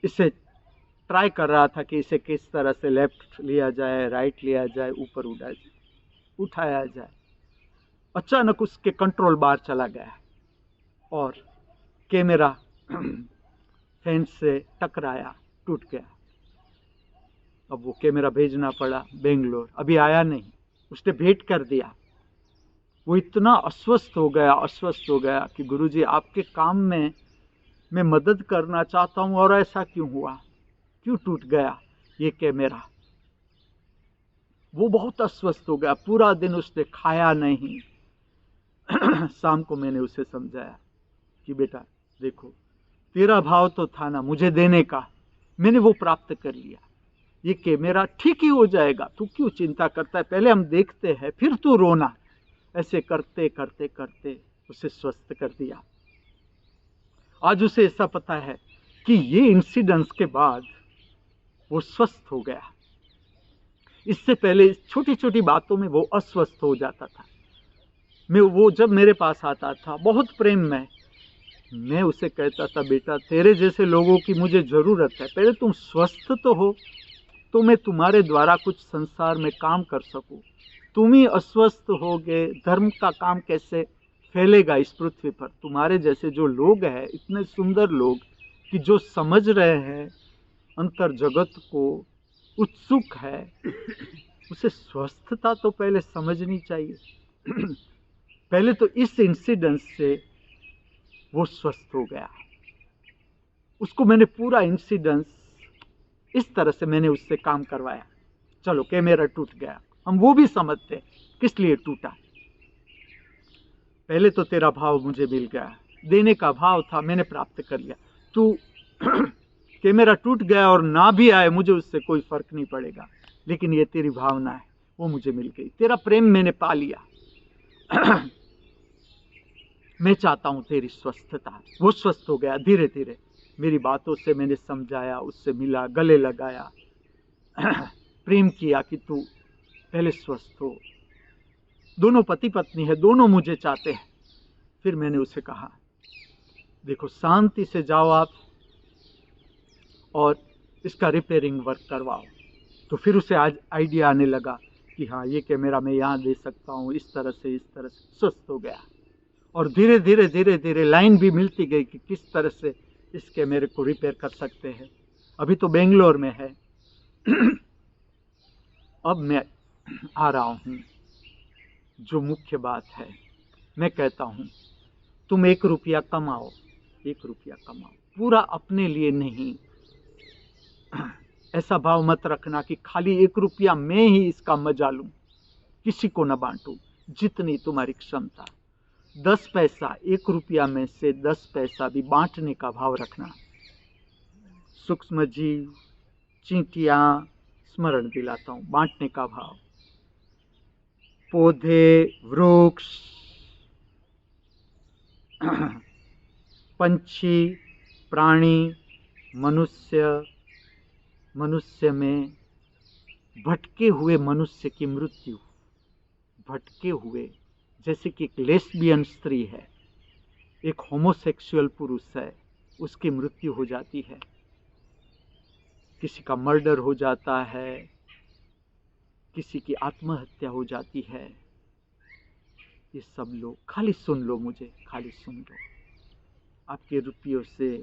इसे ट्राई कर रहा था कि इसे किस तरह से लेफ्ट लिया जाए, राइट लिया जाए, ऊपर उठाया जाए। अचानक उसके कंट्रोल बार चला गया और कैमरा फैन से टकराया, टूट गया। अब वो कैमरा भेजना पड़ा बेंगलोर, अभी आया नहीं, उसने भेंट कर दिया। वो इतना अस्वस्थ हो गया कि गुरुजी आपके काम में मैं मदद करना चाहता हूँ और ऐसा क्यों हुआ, क्यों टूट गया ये कैमरा। वो बहुत अस्वस्थ हो गया, पूरा दिन उसने खाया नहीं। शाम को मैंने उसे समझाया कि बेटा देखो, तेरा भाव तो था ना मुझे देने का, मैंने वो प्राप्त कर लिया। ये कैमरा ठीक ही हो जाएगा, तू क्यों चिंता करता है, पहले हम देखते हैं फिर तू रोना। ऐसे करते करते करते उसे स्वस्थ कर दिया। आज उसे ऐसा पता है कि ये इंसिडेंस के बाद वो स्वस्थ हो गया। इससे पहले छोटी छोटी बातों में वो अस्वस्थ हो जाता था। वो जब मेरे पास आता था बहुत प्रेम में, मैं उसे कहता था बेटा तेरे जैसे लोगों की मुझे जरूरत है, पहले तुम स्वस्थ तो हो तो मैं तुम्हारे द्वारा कुछ संसार में काम कर सकूं। तुम ही अस्वस्थ होगे, धर्म का काम कैसे फैलेगा इस पृथ्वी पर। तुम्हारे जैसे जो लोग हैं, इतने सुंदर लोग कि जो समझ रहे हैं अंतर जगत को, उत्सुक है, उसे स्वस्थता तो पहले समझनी चाहिए। पहले तो इस इंसिडेंस से वो स्वस्थ हो गया। उसको मैंने पूरा इंसिडेंस इस तरह से मैंने उससे काम करवाया। चलो कैमरा टूट गया, हम वो भी समझते किस लिए टूटा। पहले तो तेरा भाव मुझे मिल गया, देने का भाव था, मैंने प्राप्त कर लिया। तू कैमरा टूट गया और ना भी आए, मुझे उससे कोई फर्क नहीं पड़ेगा, लेकिन ये तेरी भावना है वो मुझे मिल गई, तेरा प्रेम मैंने पा लिया। मैं चाहता हूं तेरी स्वस्थता। वो स्वस्थ हो गया धीरे धीरे। मेरी बातों से मैंने समझाया, उससे मिला, गले लगाया, प्रेम किया कि तू पहले स्वस्थ हो। दोनों पति पत्नी है, दोनों मुझे चाहते हैं। फिर मैंने उसे कहा देखो शांति से जाओ आप और इसका रिपेयरिंग वर्क करवाओ। तो फिर उसे आज आइडिया आने लगा कि हाँ ये कैमरा मैं यहाँ दे सकता हूँ, इस तरह से स्वस्थ हो गया। और धीरे धीरे धीरे धीरे लाइन भी मिलती गई कि किस तरह से इस कैमरे को रिपेयर कर सकते हैं। अभी तो बेंगलोर में है। अब मैं आ रहा हूँ, जो मुख्य बात है, मैं कहता हूँ तुम 1 रुपया कमाओ, 1 रुपया कमाओ, पूरा अपने लिए नहीं। ऐसा भाव मत रखना कि खाली 1 रुपया मैं ही इसका मजा लूं, किसी को न बांटूं। जितनी तुम्हारी क्षमता, 10 पैसा 1 रुपया में से 10 पैसा भी बांटने का भाव रखना। सूक्ष्म जीव, चींटियां, स्मरण दिलाता हूं, बांटने का भाव। पौधे, वृक्ष, पंछी, प्राणी, मनुष्य में भटके हुए मनुष्य की मृत्यु, भटके हुए, जैसे कि एक लेस्बियन स्त्री है, एक होमोसेक्सुअल पुरुष है, उसकी मृत्यु हो जाती है, किसी का मर्डर हो जाता है, किसी की आत्महत्या हो जाती है। ये सब लोग, खाली सुन लो मुझे, खाली सुन लो। आपके रुपयों से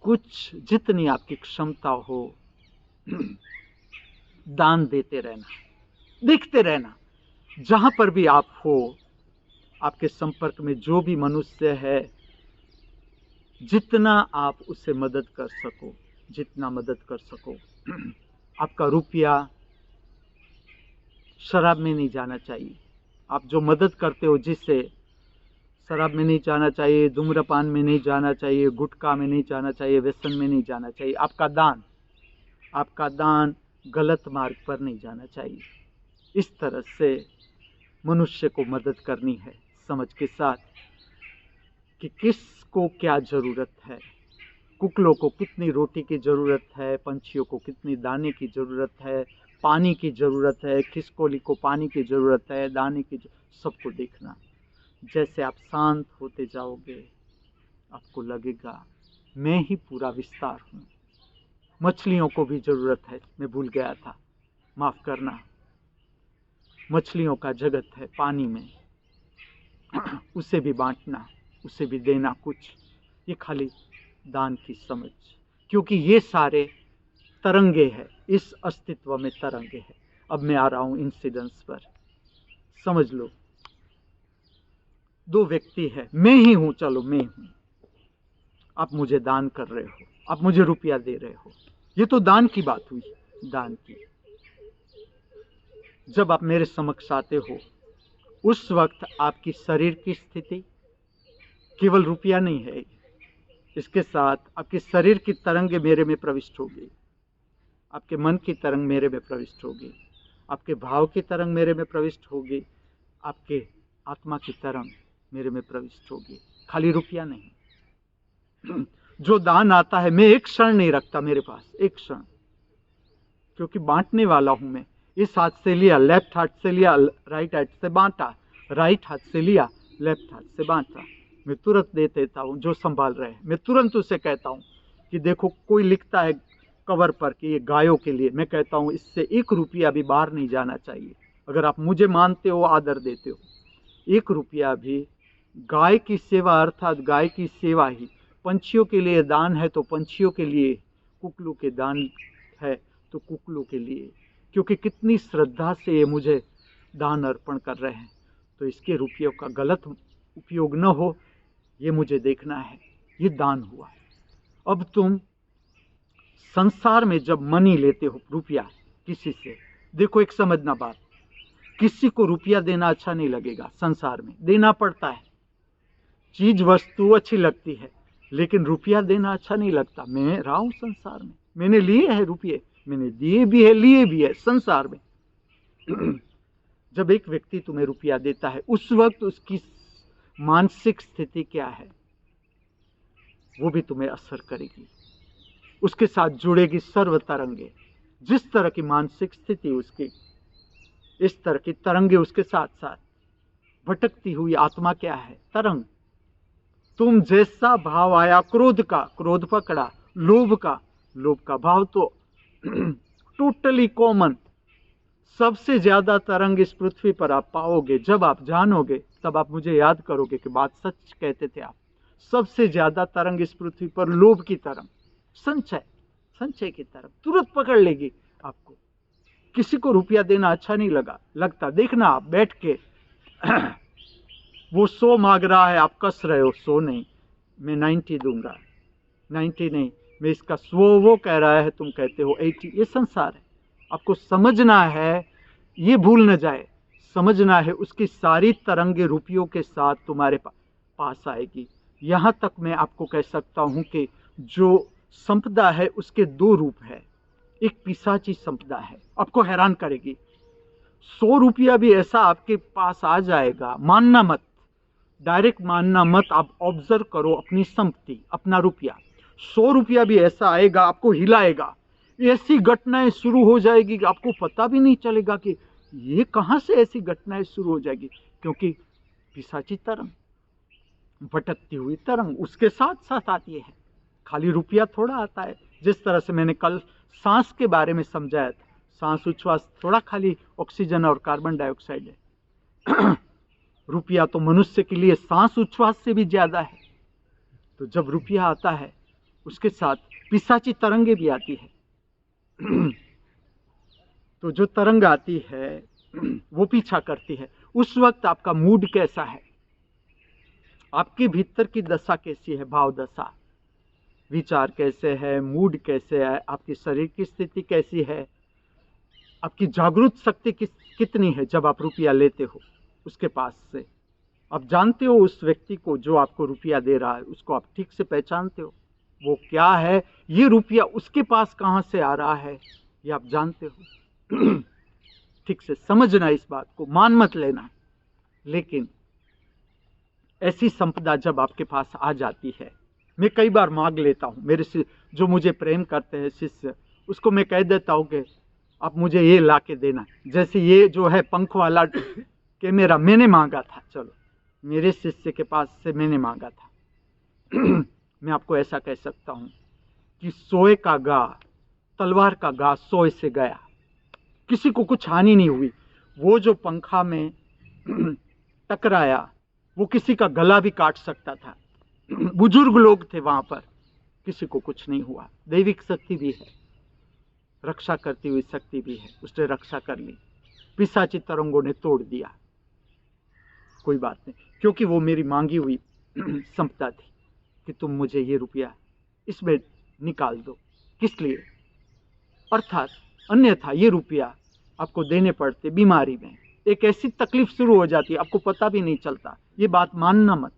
कुछ, जितनी आपकी क्षमता हो, दान देते रहना, देखते रहना। जहां पर भी आप हो, आपके संपर्क में जो भी मनुष्य है, जितना आप उससे मदद कर सको, जितना मदद कर सको। आपका रुपया शराब में नहीं जाना चाहिए। आप जो मदद करते हो जिससे, शराब में नहीं जाना चाहिए, धूम्रपान में नहीं जाना चाहिए, गुटखा में नहीं जाना चाहिए, व्यसन में नहीं जाना चाहिए। आपका दान गलत मार्ग पर नहीं जाना चाहिए। इस तरह से मनुष्य को मदद करनी है, समझ के साथ कि किसको क्या जरूरत है। कुकलों को कितनी रोटी की जरूरत है, पंछियों को कितनी दाने की जरूरत है, पानी की जरूरत है, खिसकोली को पानी की जरूरत है, दाने की, सबको देखना। जैसे आप शांत होते जाओगे, आपको लगेगा मैं ही पूरा विस्तार हूँ। मछलियों को भी जरूरत है, मैं भूल गया था, माफ करना। मछलियों का जगत है पानी में, उसे भी बांटना, उसे भी देना कुछ। ये खाली दान की समझ, क्योंकि ये सारे तरंगे हैं, इस अस्तित्व में तरंगे हैं। अब मैं आ रहा हूं इंसिडेंस पर, समझ लो। 2 व्यक्ति है, मैं ही हूं, चलो मैं हूं। आप मुझे दान कर रहे हो, आप मुझे रुपया दे रहे हो, ये तो दान की बात हुई, दान की। जब आप मेरे समक्ष आते हो, उस वक्त आपकी शरीर की स्थिति केवल रुपया नहीं है, इसके साथ आपके शरीर की तरंगे मेरे में प्रविष्ट होगी, आपके मन की तरंग मेरे में प्रविष्ट होगी, आपके भाव की तरंग मेरे में प्रविष्ट होगी, आपके आत्मा की तरंग मेरे में प्रविष्ट होगी। खाली रुपया नहीं। जो दान आता है, मैं एक क्षण नहीं रखता मेरे पास, एक क्षण, क्योंकि बांटने वाला हूं मैं। इस हाथ से लिया, लेफ्ट हाथ से लिया, राइट हाथ से बांटा, राइट हाथ से लिया, लेफ्ट हाथ से बांटा। मैं तुरंत दे देता हूँ जो संभाल रहे हैं। मैं तुरंत उसे कहता हूँ कि देखो, कोई लिखता है कवर पर कि ये गायों के लिए, मैं कहता हूँ इससे 1 रुपया भी बाहर नहीं जाना चाहिए। अगर आप मुझे मानते हो, आदर देते हो, 1 रुपया भी गाय की सेवा, अर्थात गाय की सेवा ही। पंछियों के लिए दान है तो पंछियों के लिए, कुकलू के दान है तो कुकलू के लिए, क्योंकि कितनी श्रद्धा से ये मुझे दान अर्पण कर रहे हैं। तो इसके रुपयों का गलत उपयोग न हो, ये मुझे देखना है। ये दान हुआ। अब तुम संसार में जब मनी लेते हो, रुपया किसी से, देखो एक समझना बात, किसी को रुपया देना अच्छा नहीं लगेगा, संसार में देना पड़ता है। चीज वस्तु अच्छी लगती है, लेकिन रुपया देना अच्छा नहीं लगता। मैं रहा हूं संसार में, मैंने लिए हैं रुपये, मैंने दिए भी है, लिए भी है संसार में। जब एक व्यक्ति तुम्हें रुपया देता है, उस वक्त उसकी मानसिक स्थिति क्या है, वो भी तुम्हें असर करेगी। उसके साथ जुड़ेगी सर्व तरंगे। जिस तरह की मानसिक स्थिति उसकी, इस तरह की तरंगे उसके साथ साथ। भटकती हुई आत्मा क्या है, तरंग। तुम जैसा भाव आया, क्रोध का, क्रोध पकड़ा, लोभ का, लोभ का भाव तो टोटली कॉमन, सबसे ज्यादा तरंग इस पृथ्वी पर आप पाओगे। जब आप जानोगे तब आप मुझे याद करोगे कि बात सच कहते थे आप। सबसे ज्यादा तरंग इस पृथ्वी पर लोभ की तरंग, संचय की तरंग तुरंत पकड़ लेगी आपको। किसी को रुपया देना अच्छा नहीं लगता। देखना आप बैठ के वो 100 मांग रहा है, आप कस रहे हो 100 नहीं, मैं 90 दूंगा, 90 नहीं, मैं इसका 100 वो कह रहा है, तुम कहते हो 80। ये संसार है, आपको समझना है, ये भूल न जाए। समझना है उसकी सारी तरंगे रुपयों के साथ तुम्हारे पास आएगी। यहां तक मैं आपको कह सकता हूं कि जो संपदा है उसके 2 रूप है। एक पिशाची संपदा है, आपको हैरान करेगी। 100 रुपया भी ऐसा आपके पास आ जाएगा, मानना मत, डायरेक्ट मानना मत, आप ऑब्जर्व करो अपनी संपत्ति, अपना रुपया। 100 रुपया भी ऐसा आएगा, आपको हिलाएगा। ऐसी घटनाएं शुरू हो जाएगी कि आपको पता भी नहीं चलेगा कि ये कहां से ऐसी घटनाएं शुरू हो जाएगी, क्योंकि पिशाची तरंग, भटकती हुई तरंग उसके साथ साथ आती है। खाली रुपया थोड़ा आता है। जिस तरह से मैंने कल सांस के बारे में समझाया था, सांस उच्छ्वास थोड़ा खाली ऑक्सीजन और कार्बन डाइऑक्साइड है। रुपया तो मनुष्य के लिए सांस उच्छ्वास से भी ज्यादा है। तो जब रुपया आता है उसके साथ पिशाची तरंगे भी आती है। तो जो तरंग आती है वो पीछा करती है। उस वक्त आपका मूड कैसा है, आपके भीतर की दशा कैसी है, भाव दशा, विचार कैसे है, मूड कैसे है, आपकी शरीर की स्थिति कैसी है, आपकी जागरूक शक्ति कितनी है। जब आप रुपया लेते हो उसके पास से, आप जानते हो उस व्यक्ति को जो आपको रुपया दे रहा है, उसको आप ठीक से पहचानते हो, वो क्या है, ये रुपया उसके पास कहां से आ रहा है, ये आप जानते हो। ठीक से समझना इस बात को, मान मत लेना। लेकिन ऐसी संपदा जब आपके पास आ जाती है, मैं कई बार मांग लेता हूं, मेरे से जो मुझे प्रेम करते हैं शिष्य, उसको मैं कह देता हूं कि आप मुझे ये ला के देना। जैसे ये जो है पंख वाला कैमरा मैंने मांगा था, चलो मेरे शिष्य के पास से मैंने मांगा था। मैं आपको ऐसा कह सकता हूं कि सोए का गा, तलवार का गा सोए से गया, किसी को कुछ हानि नहीं हुई। वो जो पंखा में टकराया वो किसी का गला भी काट सकता था। बुजुर्ग लोग थे वहां पर, किसी को कुछ नहीं हुआ। दैविक शक्ति भी है, रक्षा करती हुई शक्ति भी है, उसने रक्षा कर ली। पिशाची तरंगों ने तोड़ दिया, कोई बात नहीं, क्योंकि वो मेरी मांगी हुई संपदा थी कि तुम मुझे ये रुपया इसमें निकाल दो। किस लिए? अर्थात अन्यथा ये रुपया आपको देने पड़ते बीमारी में, एक ऐसी तकलीफ शुरू हो जाती है, आपको पता भी नहीं चलता। ये बात मानना मत,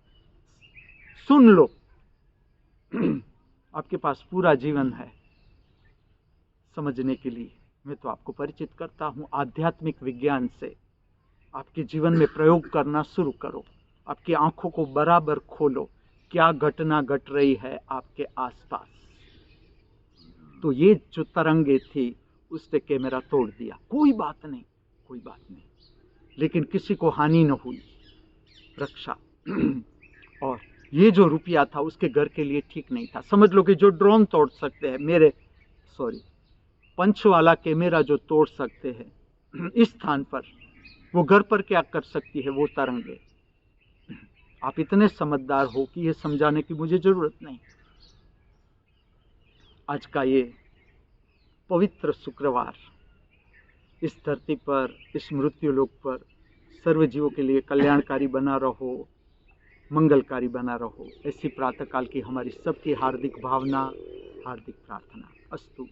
सुन लो। आपके पास पूरा जीवन है समझने के लिए। मैं तो आपको परिचित करता हूं आध्यात्मिक विज्ञान से। आपके जीवन में प्रयोग करना शुरू करो, आपकी आंखों को बराबर खोलो, क्या घटना घट रही है आपके आसपास। तो ये जो तरंगे थी उसने कैमरा तोड़ दिया, कोई बात नहीं, कोई बात नहीं, लेकिन किसी को हानि न हुई, रक्षा। और ये जो रुपया था उसके घर के लिए ठीक नहीं था। समझ लो कि जो ड्रोन तोड़ सकते हैं, पंच वाला कैमरा जो तोड़ सकते हैं इस स्थान पर, वो घर पर क्या कर सकती है वो तरंगे। आप इतने समझदार हो कि ये समझाने की मुझे जरूरत नहीं। आज का ये पवित्र शुक्रवार इस धरती पर, इस मृत्यु लोक पर सर्व जीवों के लिए कल्याणकारी बना रहो, मंगलकारी बना रहो, ऐसी प्रातःकाल की हमारी सबकी हार्दिक भावना, हार्दिक प्रार्थना। अस्तु।